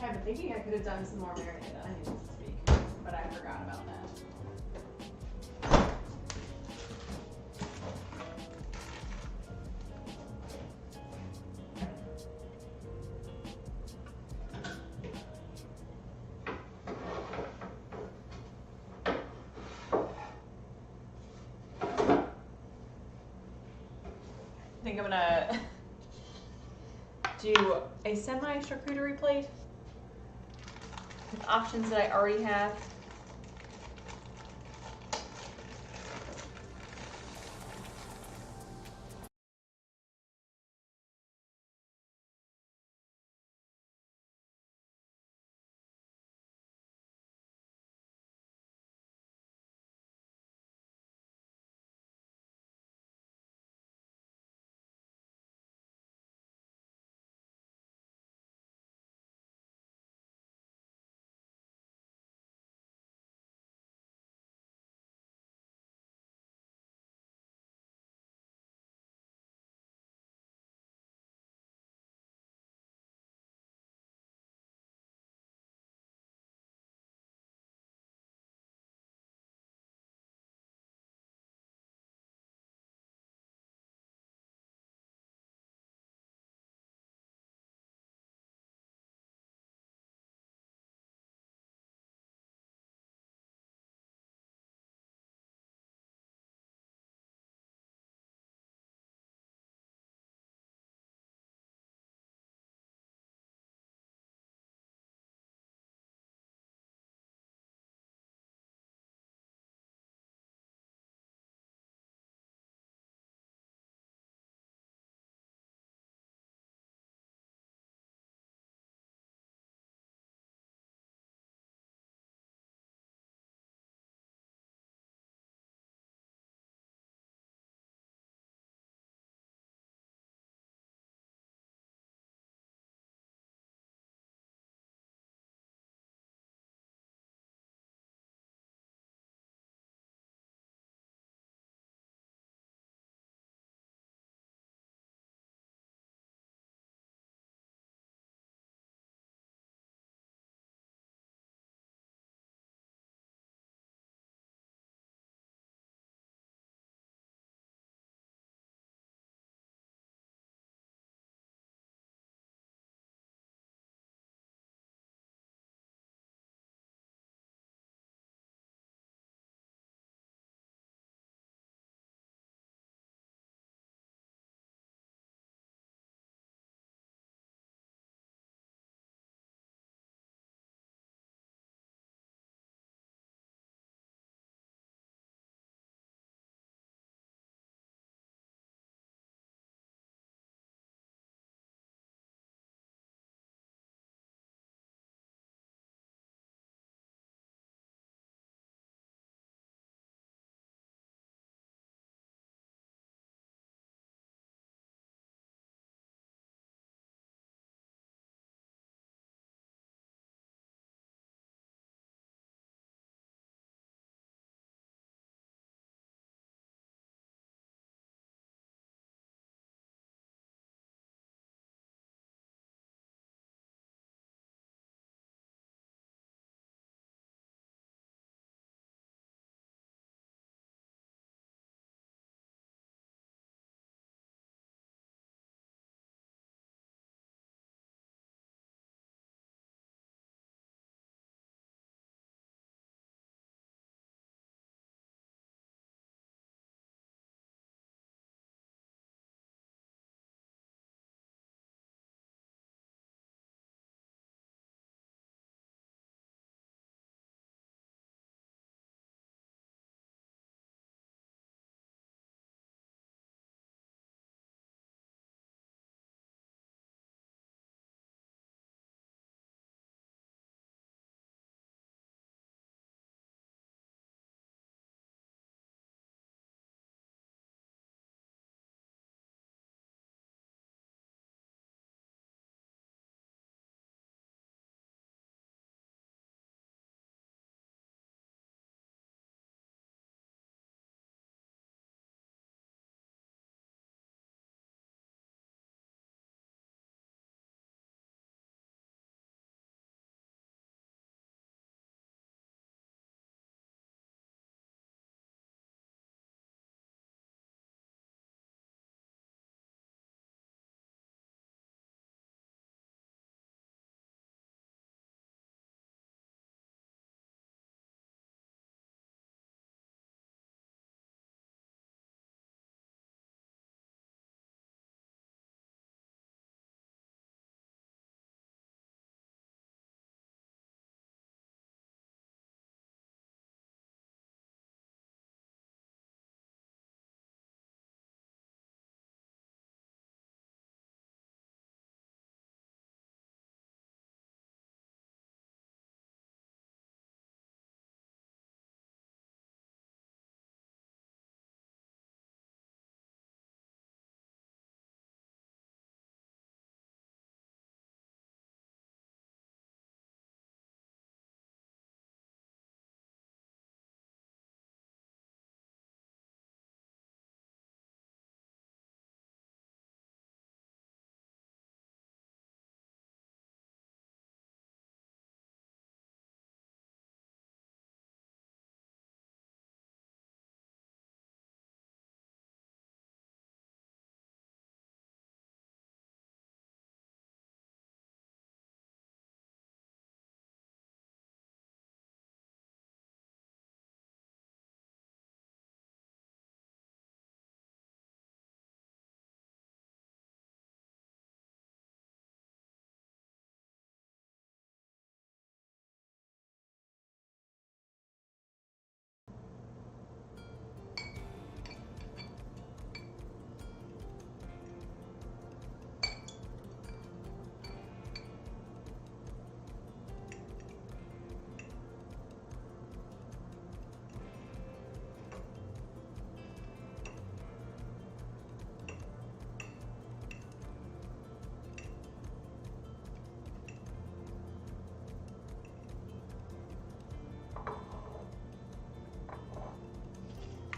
I've been thinking I could have done some more marinated onions this week, but I forgot about that. I think I'm gonna do a semi-charcuterie plate with options that I already have.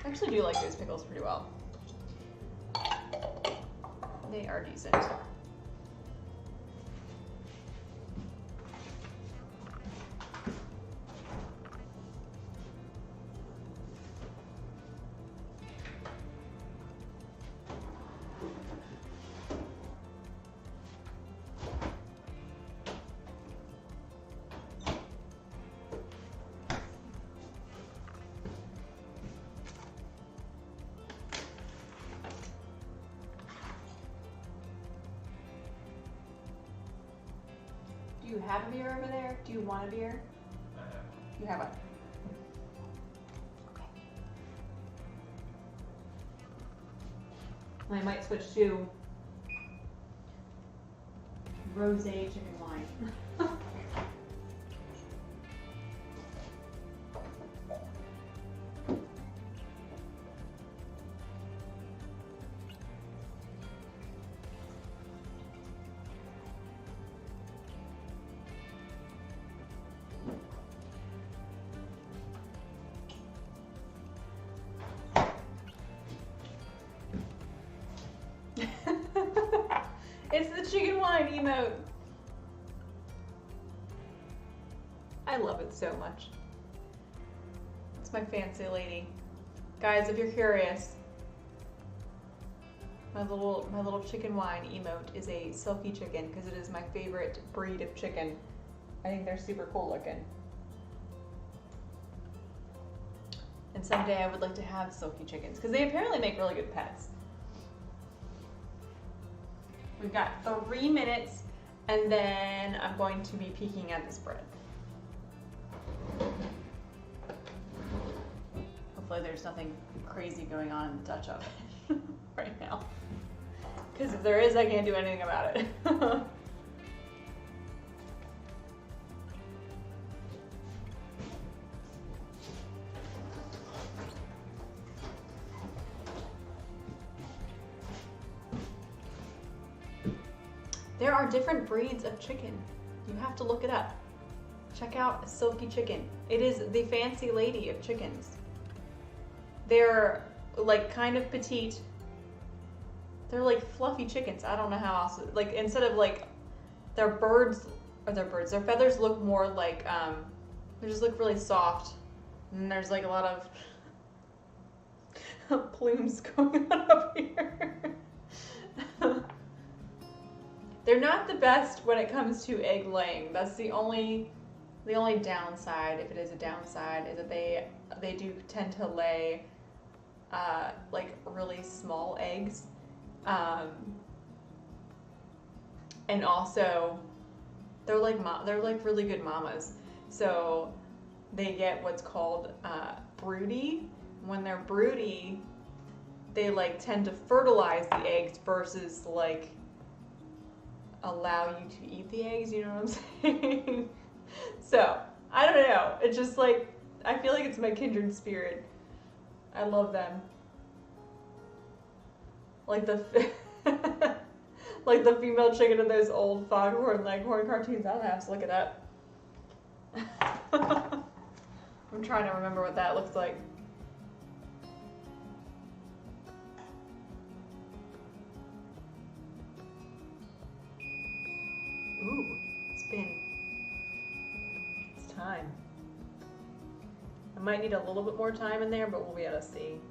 I actually do like those pickles pretty well. They are decent. Do you have a beer over there? Do you want a beer? You have one. Okay. I might switch to rosé chicken wine. It's the chicken wine emote. I love it so much. It's my fancy lady. Guys, if you're curious, my little chicken wine emote is a silky chicken because it is my favorite breed of chicken. I think they're super cool looking. And someday I would like to have silky chickens because they apparently make really good pets. We've got 3 minutes, and then I'm going to be peeking at this bread. Hopefully there's nothing crazy going on in the Dutch oven right now. Because if there is, I can't do anything about it. There are different breeds of chicken. You have to look it up. Check out a silky chicken. It is the fancy lady of chickens. They're like kind of petite. They're like fluffy chickens. I don't know how else. Like instead of like their feathers look more like they just look really soft. And there's like a lot of plumes going on up here. They're not the best when it comes to egg laying. That's the only downside, if it is a downside, is that they do tend to lay like really small eggs, and also they're like really good mamas. So they get what's called broody. When they're broody, they like tend to fertilize the eggs versus like allow you to eat the eggs, you know what I'm saying? So, I don't know. It's just like, I feel like it's my kindred spirit. I love them. Like the like the female chicken in those old Foghorn Leghorn cartoons. I don't have to look it up. I'm trying to remember what that looks like. Ooh, it's time. I might need a little bit more time in there, but we'll be able to see.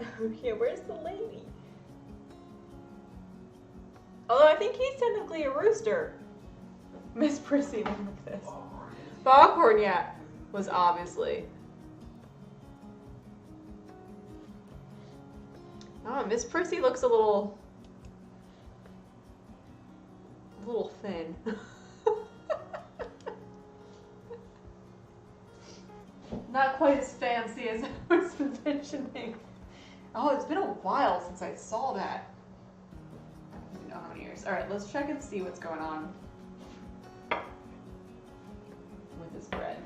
Oh yeah, where's the lady? Although I think he's technically a rooster. Miss Prissy, look at this. Foghorn, yeah, was obviously. Oh, Miss Prissy looks a little thin. Not quite as fancy as I was envisioning. Oh, it's been a while since I saw that. I don't know how many years. All right, let's check and see what's going on with this bread.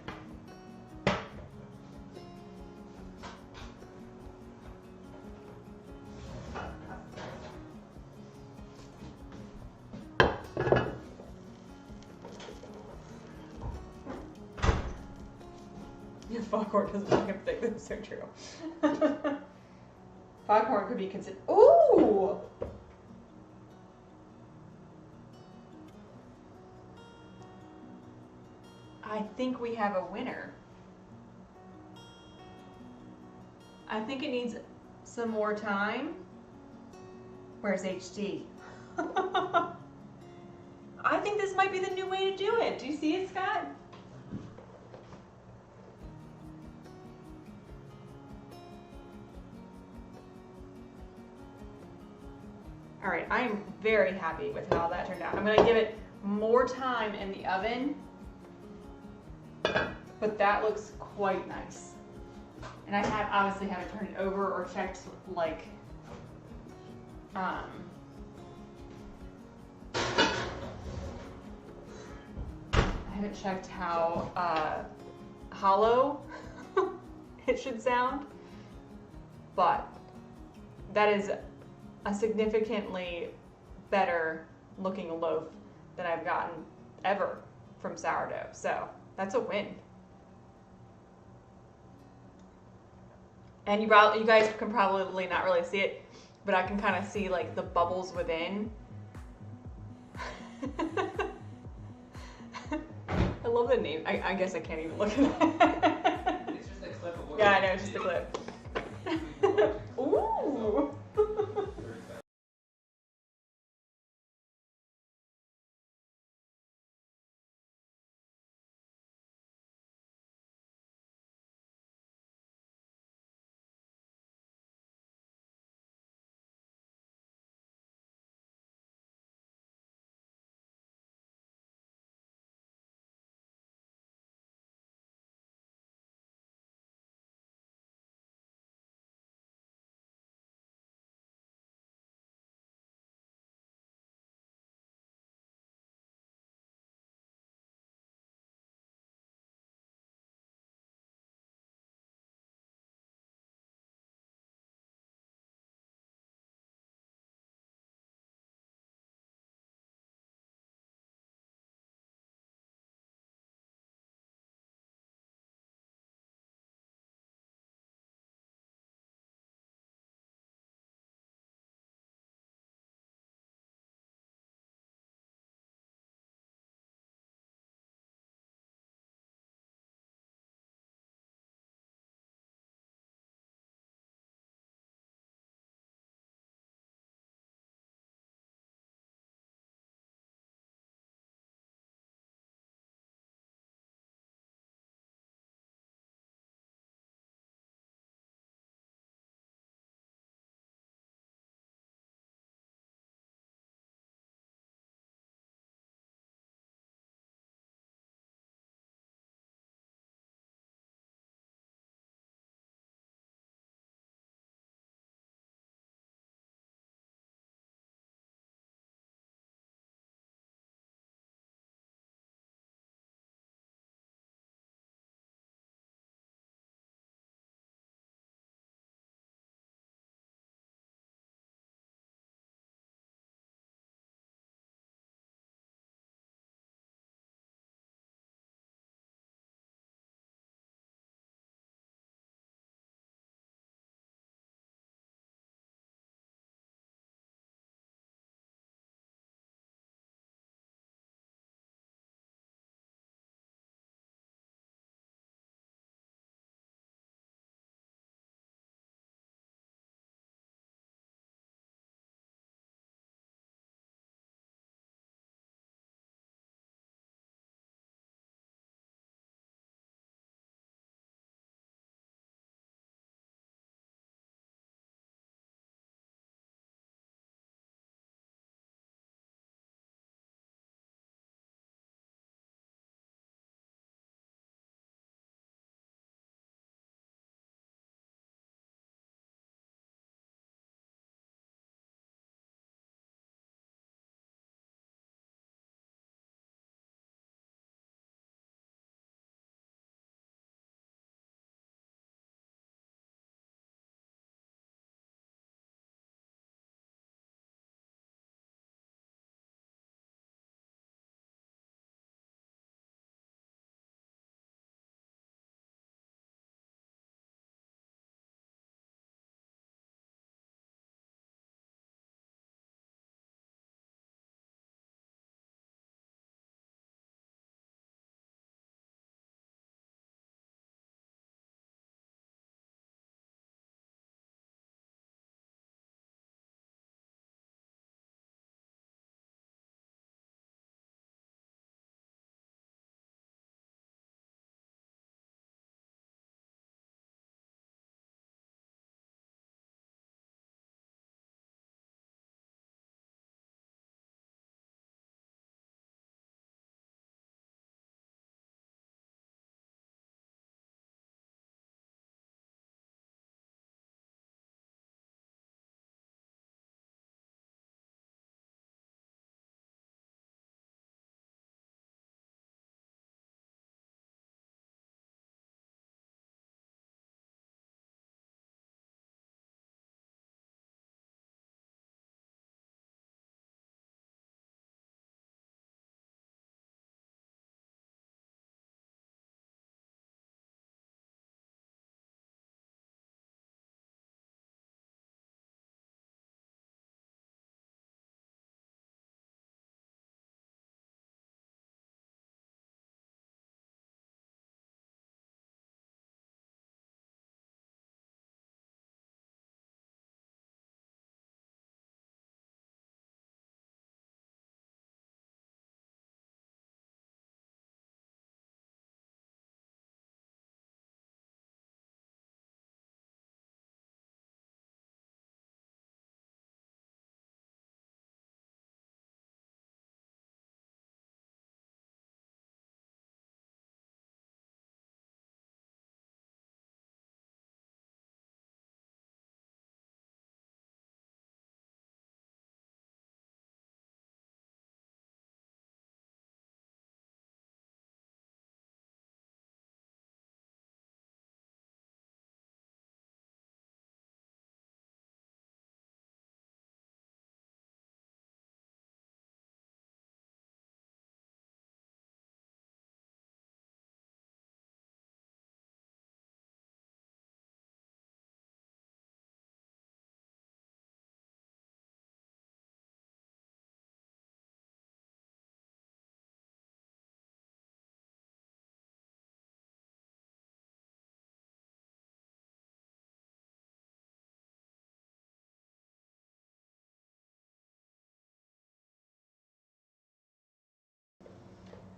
foghorn doesn't look and thick. That's so true. Foghorn could be considered. Ooh! I think we have a winner. I think it needs some more time. Where's HD? I think this might be the new way to do it. Do you see it, Scott? All right, I am very happy with how that turned out. I'm gonna give it more time in the oven, but that looks quite nice. And I obviously haven't turned it over or checked like, I haven't checked how hollow it should sound, but that is a significantly better looking loaf than I've gotten ever from sourdough. So that's a win. And you guys can probably not really see it, but I can kind of see like the bubbles within. I love the name. I guess I can't even look at it. It's just a clip of what Yeah, I you know, it's just a clip.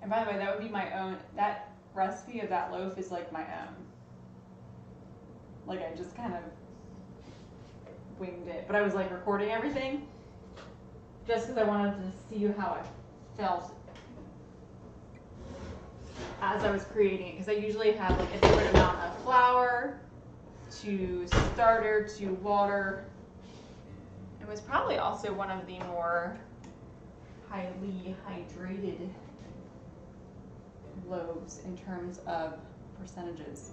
And by the way, that would be my own, that recipe of that loaf is like my own. Like I just kind of winged it. But I was like recording everything just because I wanted to see how I felt as I was creating it. Because I usually have like a different amount of flour to starter to water. It was probably also one of the more highly hydrated loaves in terms of percentages.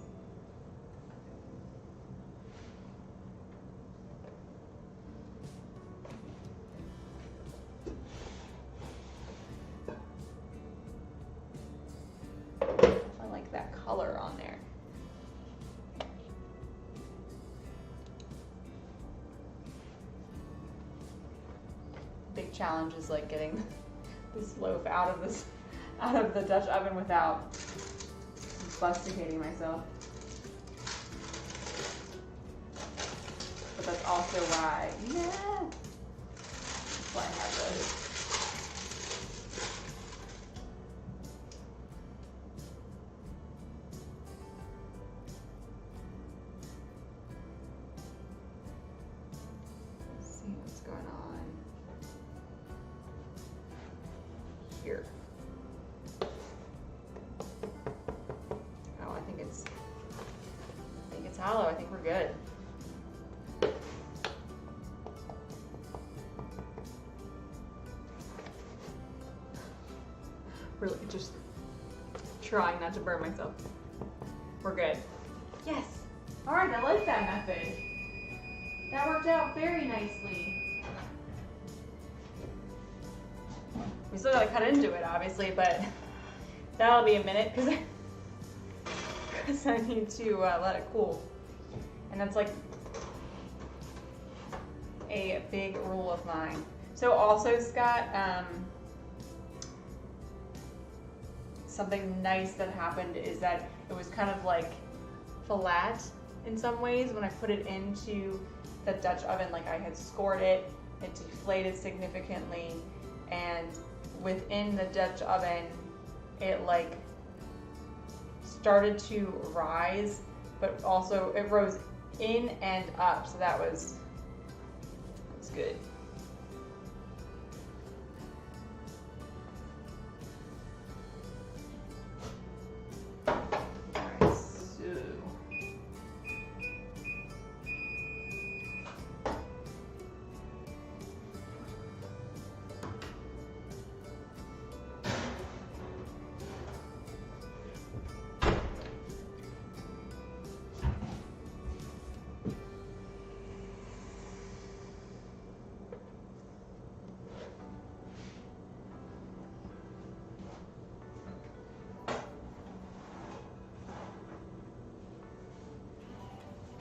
I like that color on there. Big challenge is like getting this loaf out of the Dutch oven without busticating myself. But that's also why, that's why I have those. Let's see what's going on here. Oh, I think it's hollow. I think we're good. Really just trying not to burn myself. We're good. Yes. All right, I like that method. That worked out very nicely. We still gotta cut into it, obviously, but that'll be a minute because I need to let it cool. And that's like a big rule of mine. So also, Scott, something nice that happened is that it was kind of like flat in some ways when I put it into the Dutch oven. Like I had scored it, it deflated significantly, and within the Dutch oven, it like started to rise, but also it rose in and up, so that was good. Alright, so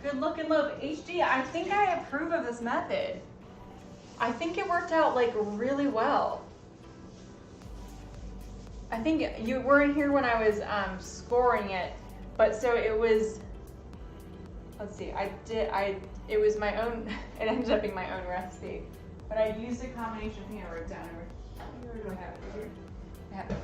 good looking loaf. HG, I think I approve of this method. I think it worked out like really well. I think you weren't here when I was scoring it, but so it was, let's see, it was my own, it ended up being my own recipe, but I used a combination, I think I wrote down, where do I have it here? I have it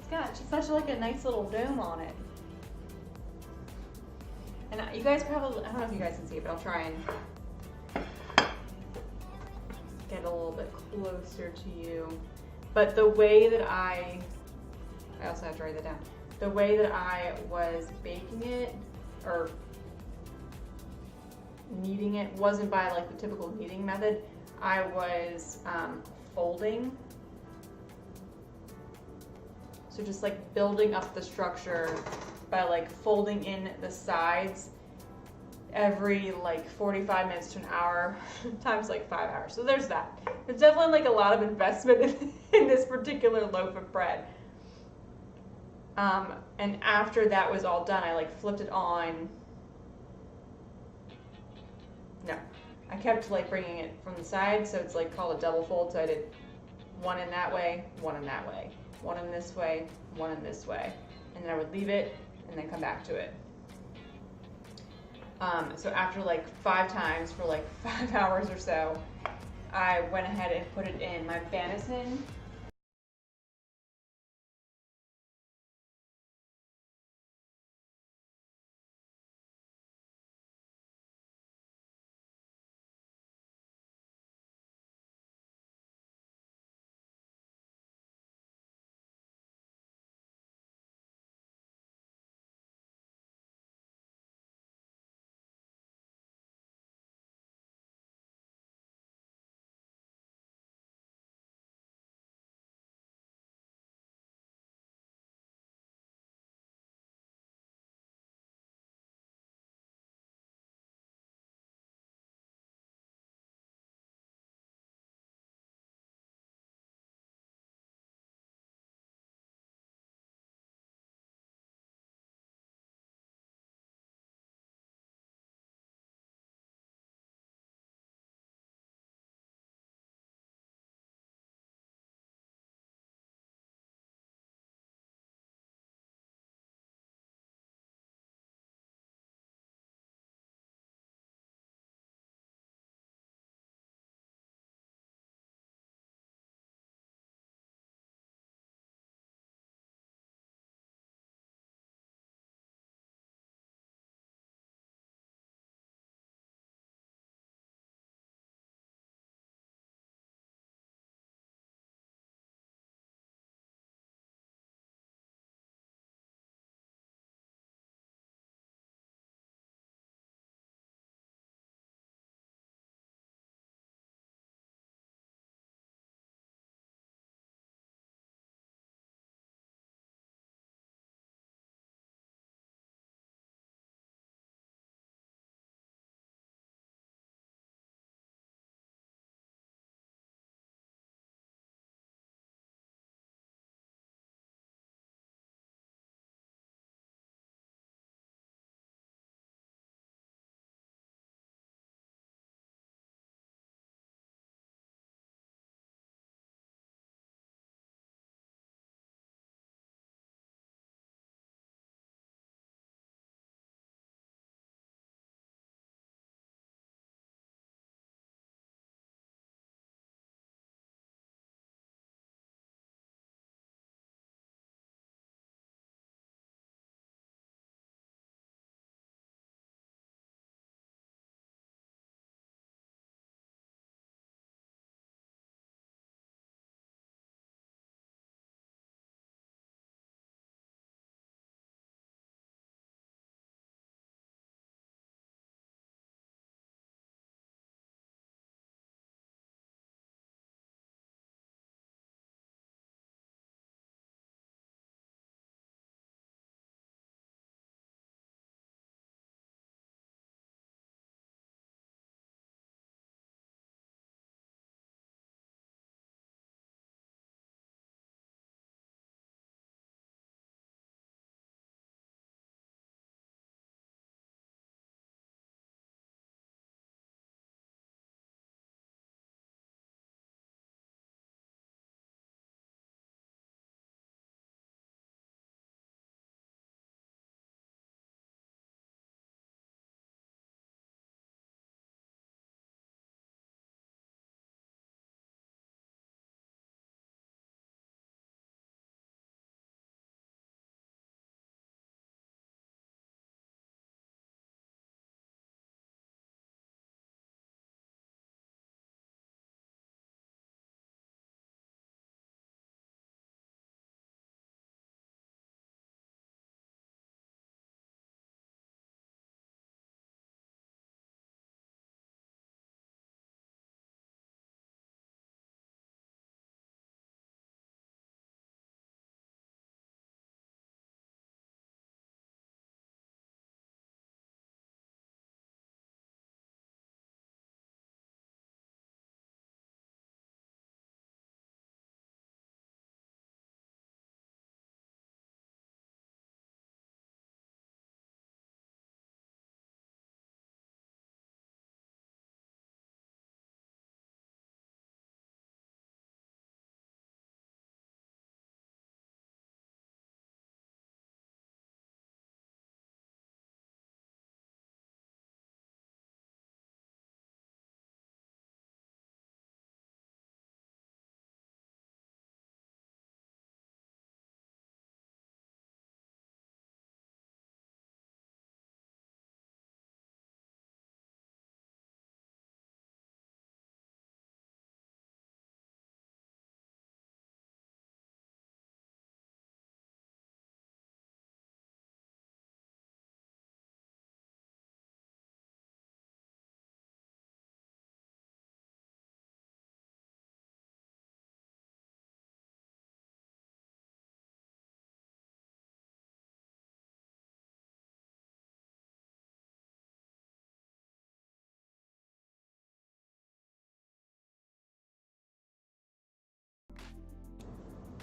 got such like a nice little dome on it. And you guys probably, I don't know if you guys can see it, but I'll try and get a little bit closer to you. But the way that I also have to write that down. The way that I was baking it, or kneading it, wasn't by like the typical kneading method. I was folding. So just like building up the structure by like folding in the sides every like 45 minutes to an hour times like 5 hours. So there's that. There's definitely like a lot of investment in this particular loaf of bread. And after that was all done, I like flipped it on. No, I kept like bringing it from the side, so it's like called a double fold. So I did one in that way, one in that way, one in this way, one in this way, and then I would leave it and then come back to it. So after like 5 times for like 5 hours or so, I went ahead and put it in my Banison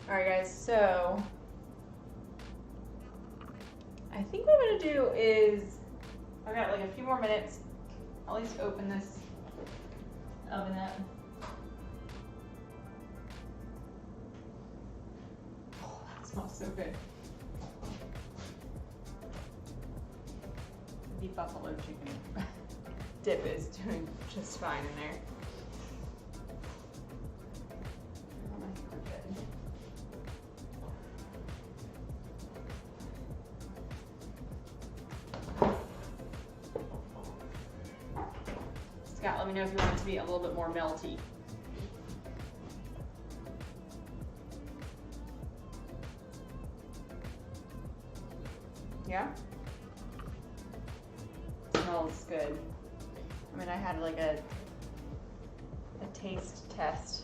Alright guys, so I think what I'm gonna do is, I've got like a few more minutes. I'll at least open this oven up. Oh, that smells so good. The buffalo chicken dip is doing just fine in there. I think we're good. Scott, let me know if you want it to be a little bit more melty. Yeah? Smells good. I mean, I had like a taste test.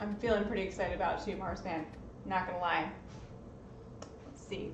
I'm feeling pretty excited about it too, Marsman. Not gonna lie. Let's see.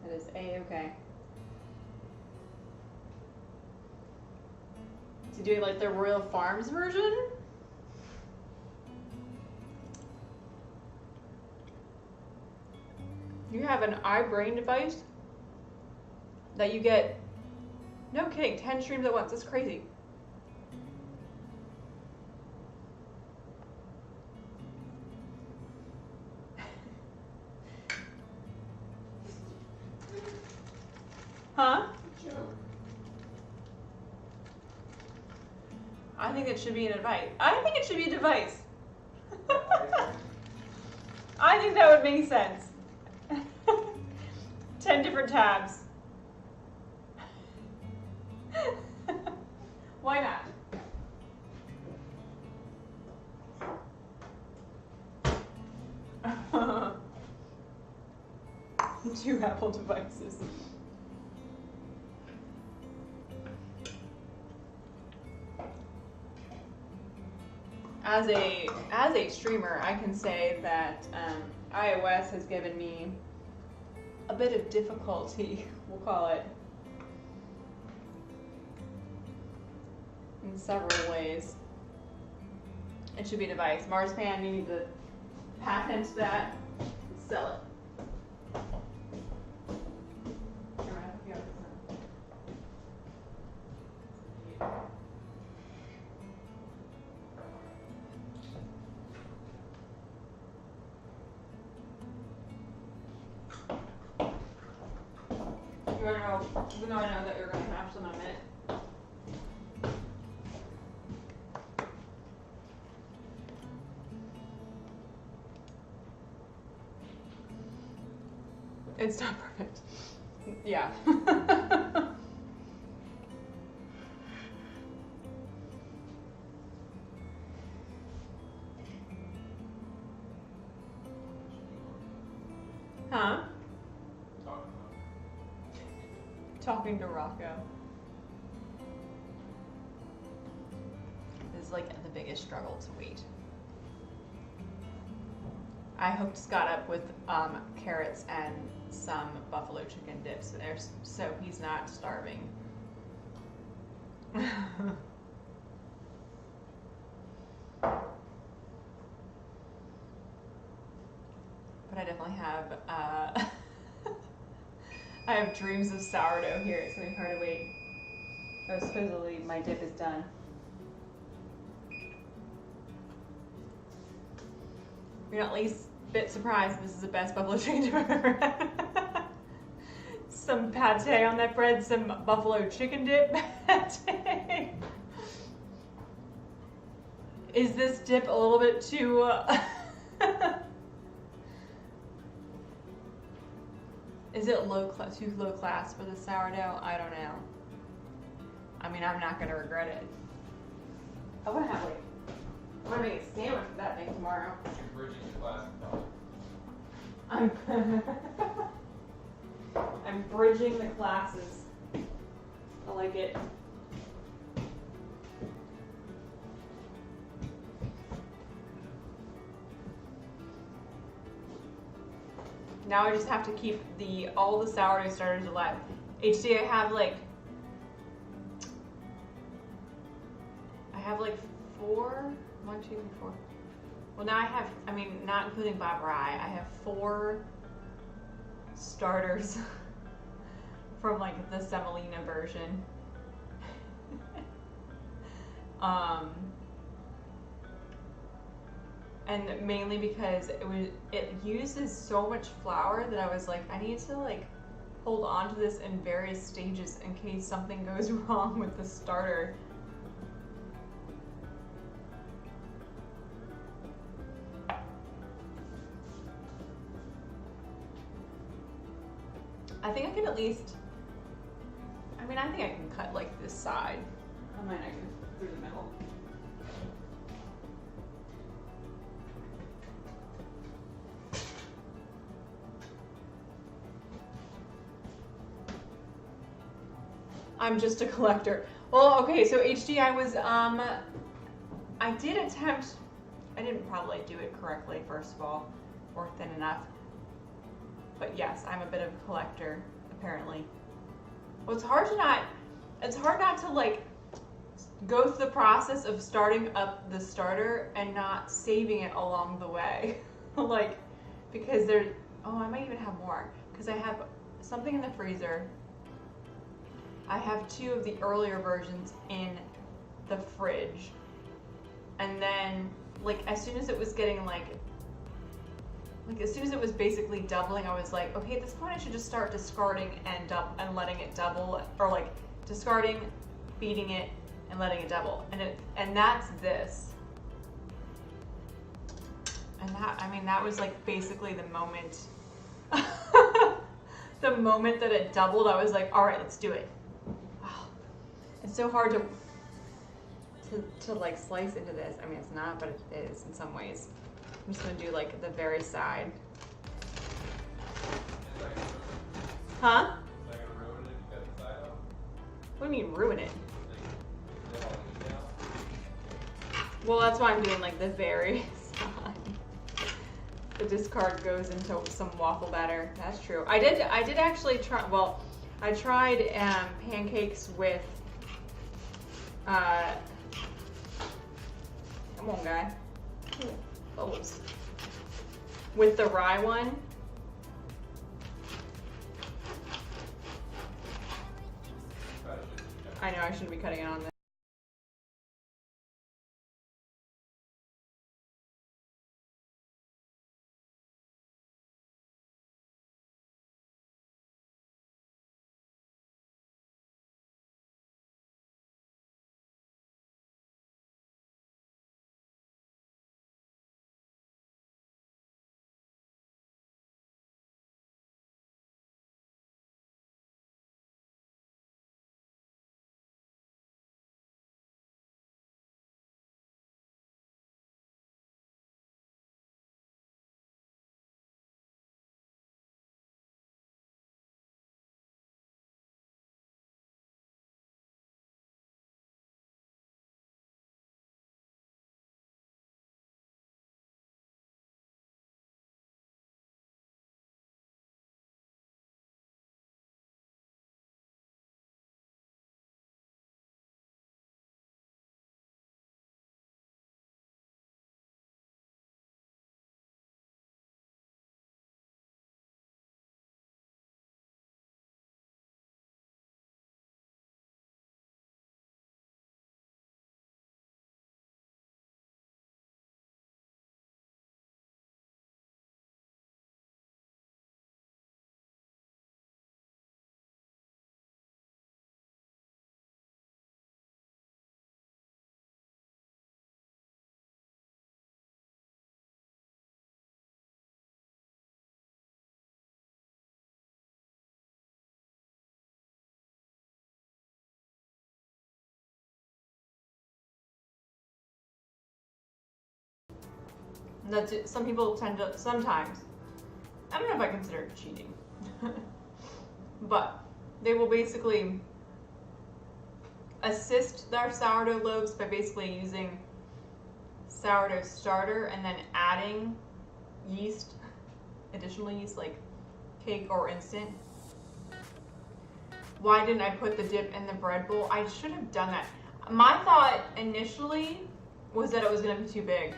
That is A-okay. To do it like the Royal Farms version? You have an iBrain device that you get No kidding, 10 streams at once. That's crazy. Huh? I think it should be an advice. I think it should be a device. I think that would make sense. 10 different tabs. Why not? Two Apple devices. As a streamer, I can say that iOS has given me a bit of difficulty, we'll call it, in several ways. It should be a device. Marspan, you need to patent that, sell it. Even though I know that you're going to have some in a minute. It's not perfect. Yeah. Huh? Talking to Rocco is like the biggest struggle to wait. I hooked Scott up with carrots and some buffalo chicken dips, so he's not starving. But I definitely have I have dreams of sourdough here. It's gonna be hard to wait. Oh, supposedly my dip is done. You're not at least a bit surprised this is the best buffalo chicken dip I've ever had. Some pate on that bread, some buffalo chicken dip pate. Is this dip a little bit too... Is it too low class for the sourdough? I don't know. I mean, I'm not gonna regret it. I wanna have I wanna make a sandwich for that thing tomorrow. You're bridging the class. I'm bridging the classes. I like it. Now I just have to keep all the sourdough starters alive. HD, I have like 4, 1, 2, 3, 4. Well, now I mean, not including Bob Rye, I have 4 starters from like the semolina version. And mainly because it uses so much flour that I was like, I need to like hold on to this in various stages in case something goes wrong with the starter. I think I can at least, I think I can cut like this side. I might not go through the middle. I'm just a collector. Well, okay, so HD, I did attempt, I didn't probably do it correctly, first of all, or thin enough. But yes, I'm a bit of a collector, apparently. Well, it's hard not to like go through the process of starting up the starter and not saving it along the way. Like, because I might even have more, because I have something in the freezer. I have 2 of the earlier versions in the fridge. And then, like, as soon as it was getting, like, as soon as it was basically doubling, I was like, okay, at this point I should just start discarding and letting it double, or like discarding, feeding it, and letting it double. And that's this. And that, I mean, that was like basically the moment, the moment that it doubled, I was like, all right, let's do it. Wow. It's so hard to like slice into this. I mean, it's not, but it is in some ways. I'm just gonna do like the very side. Huh? What do you mean ruin it? Well, that's why I'm doing like the very side. The discard goes into some waffle batter. That's true. I did actually try. Well, I tried pancakes with. Come on, guy. Bubbles. With the rye one. I know I shouldn't be cutting it on this. That's it. Some people tend to, sometimes, I don't know if I consider it cheating, but they will basically assist their sourdough loaves by basically using sourdough starter and then adding yeast, additional yeast like cake or instant. Why didn't I put the dip in the bread bowl? I should have done that. My thought initially was that it was going to be too big.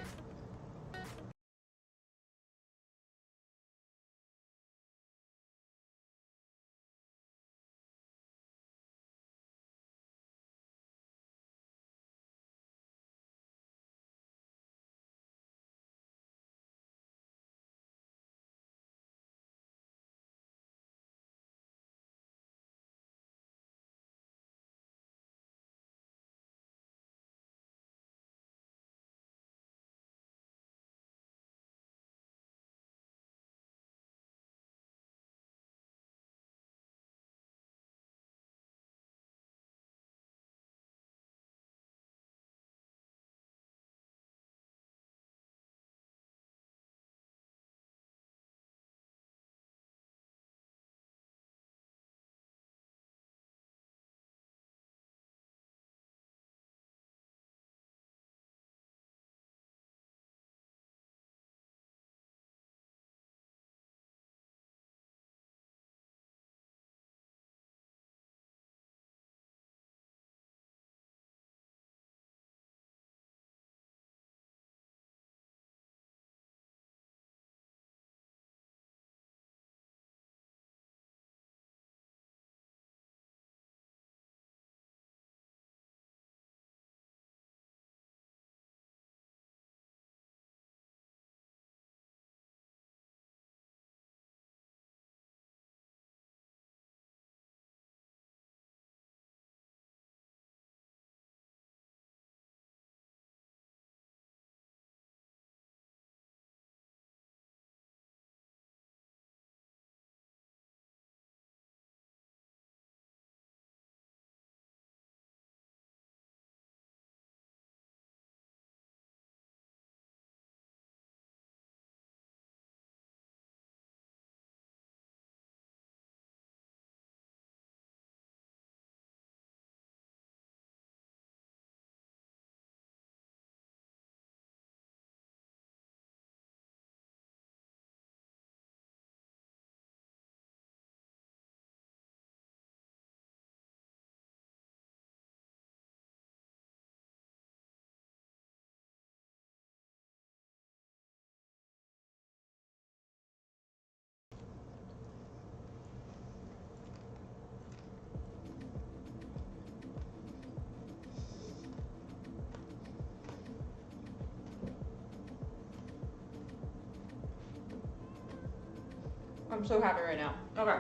I'm so happy right now. Okay.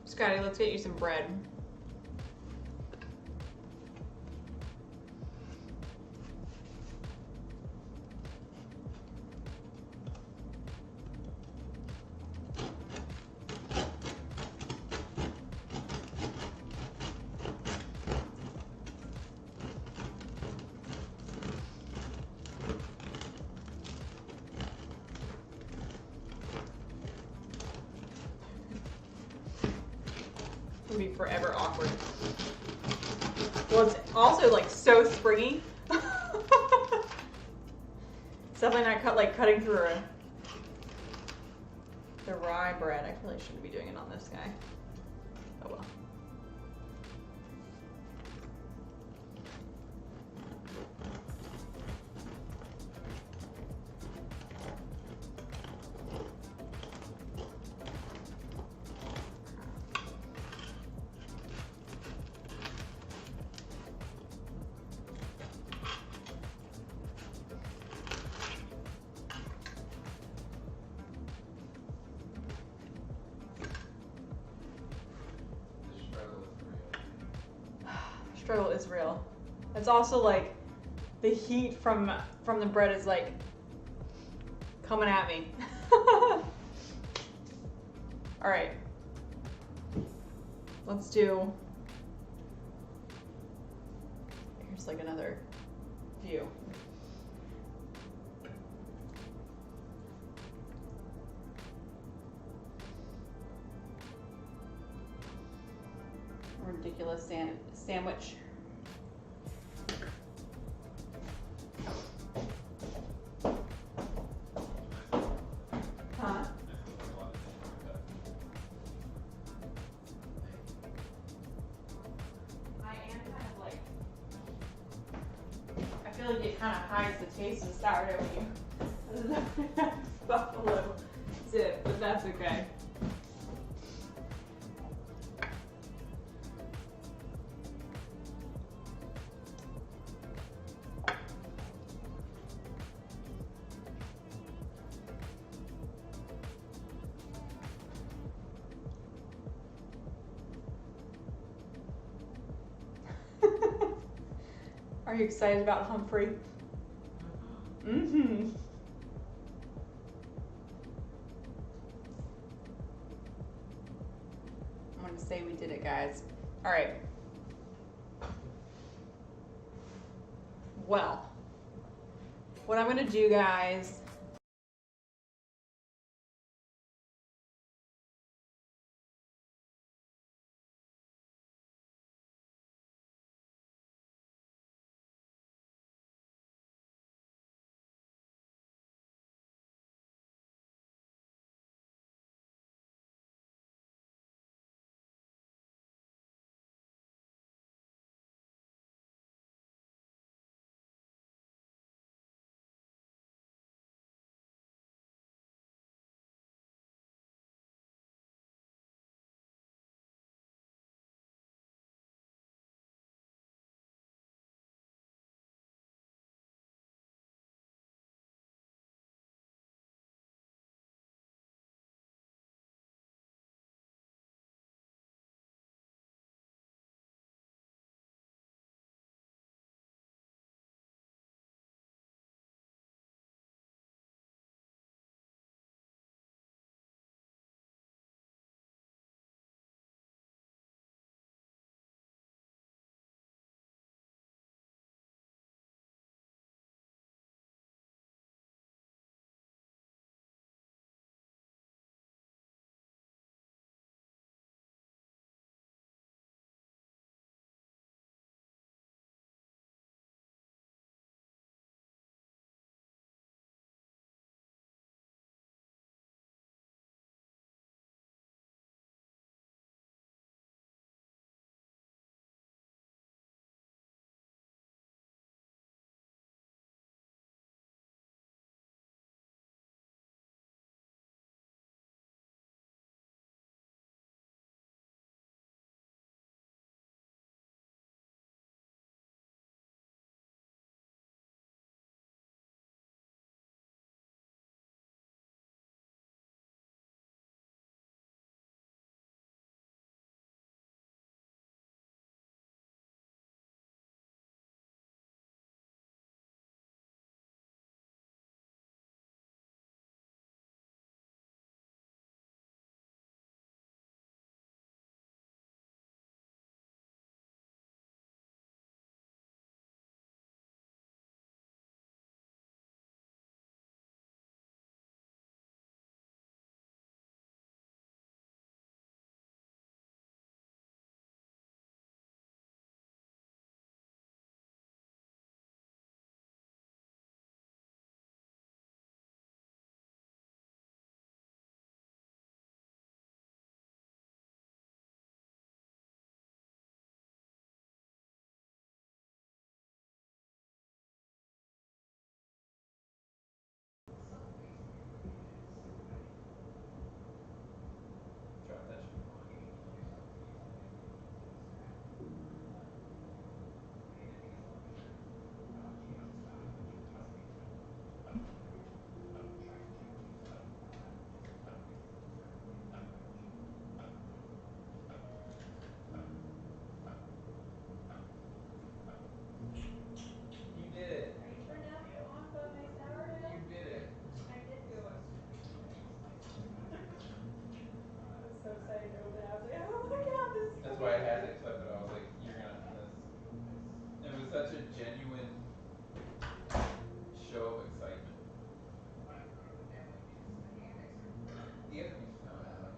Scotty, let's get you some bread. It'll be forever awkward. Well, it's also like so springy. It's definitely not cutting through the rye bread. I really shouldn't be doing it on this guy. Oh well. Struggle is real. It's also like the heat from the bread is like coming at me. All right, let's do. Here's like another view. Ridiculous sandwich. Huh? I am kind of like, I feel like it kind of hides the taste of sourdough when you buffalo dip, but that's okay. Are you excited about Humphrey? Mm-hmm. I'm gonna say we did it, guys. All right. Well, what I'm gonna do, guys, such a genuine show of excitement. The other piece is not bad.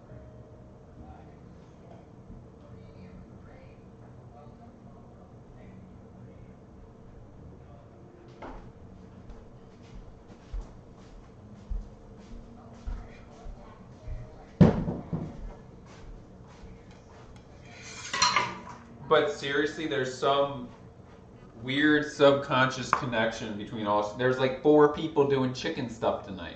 But seriously, there's some weird subconscious connection between all. There's like 4 people doing chicken stuff tonight.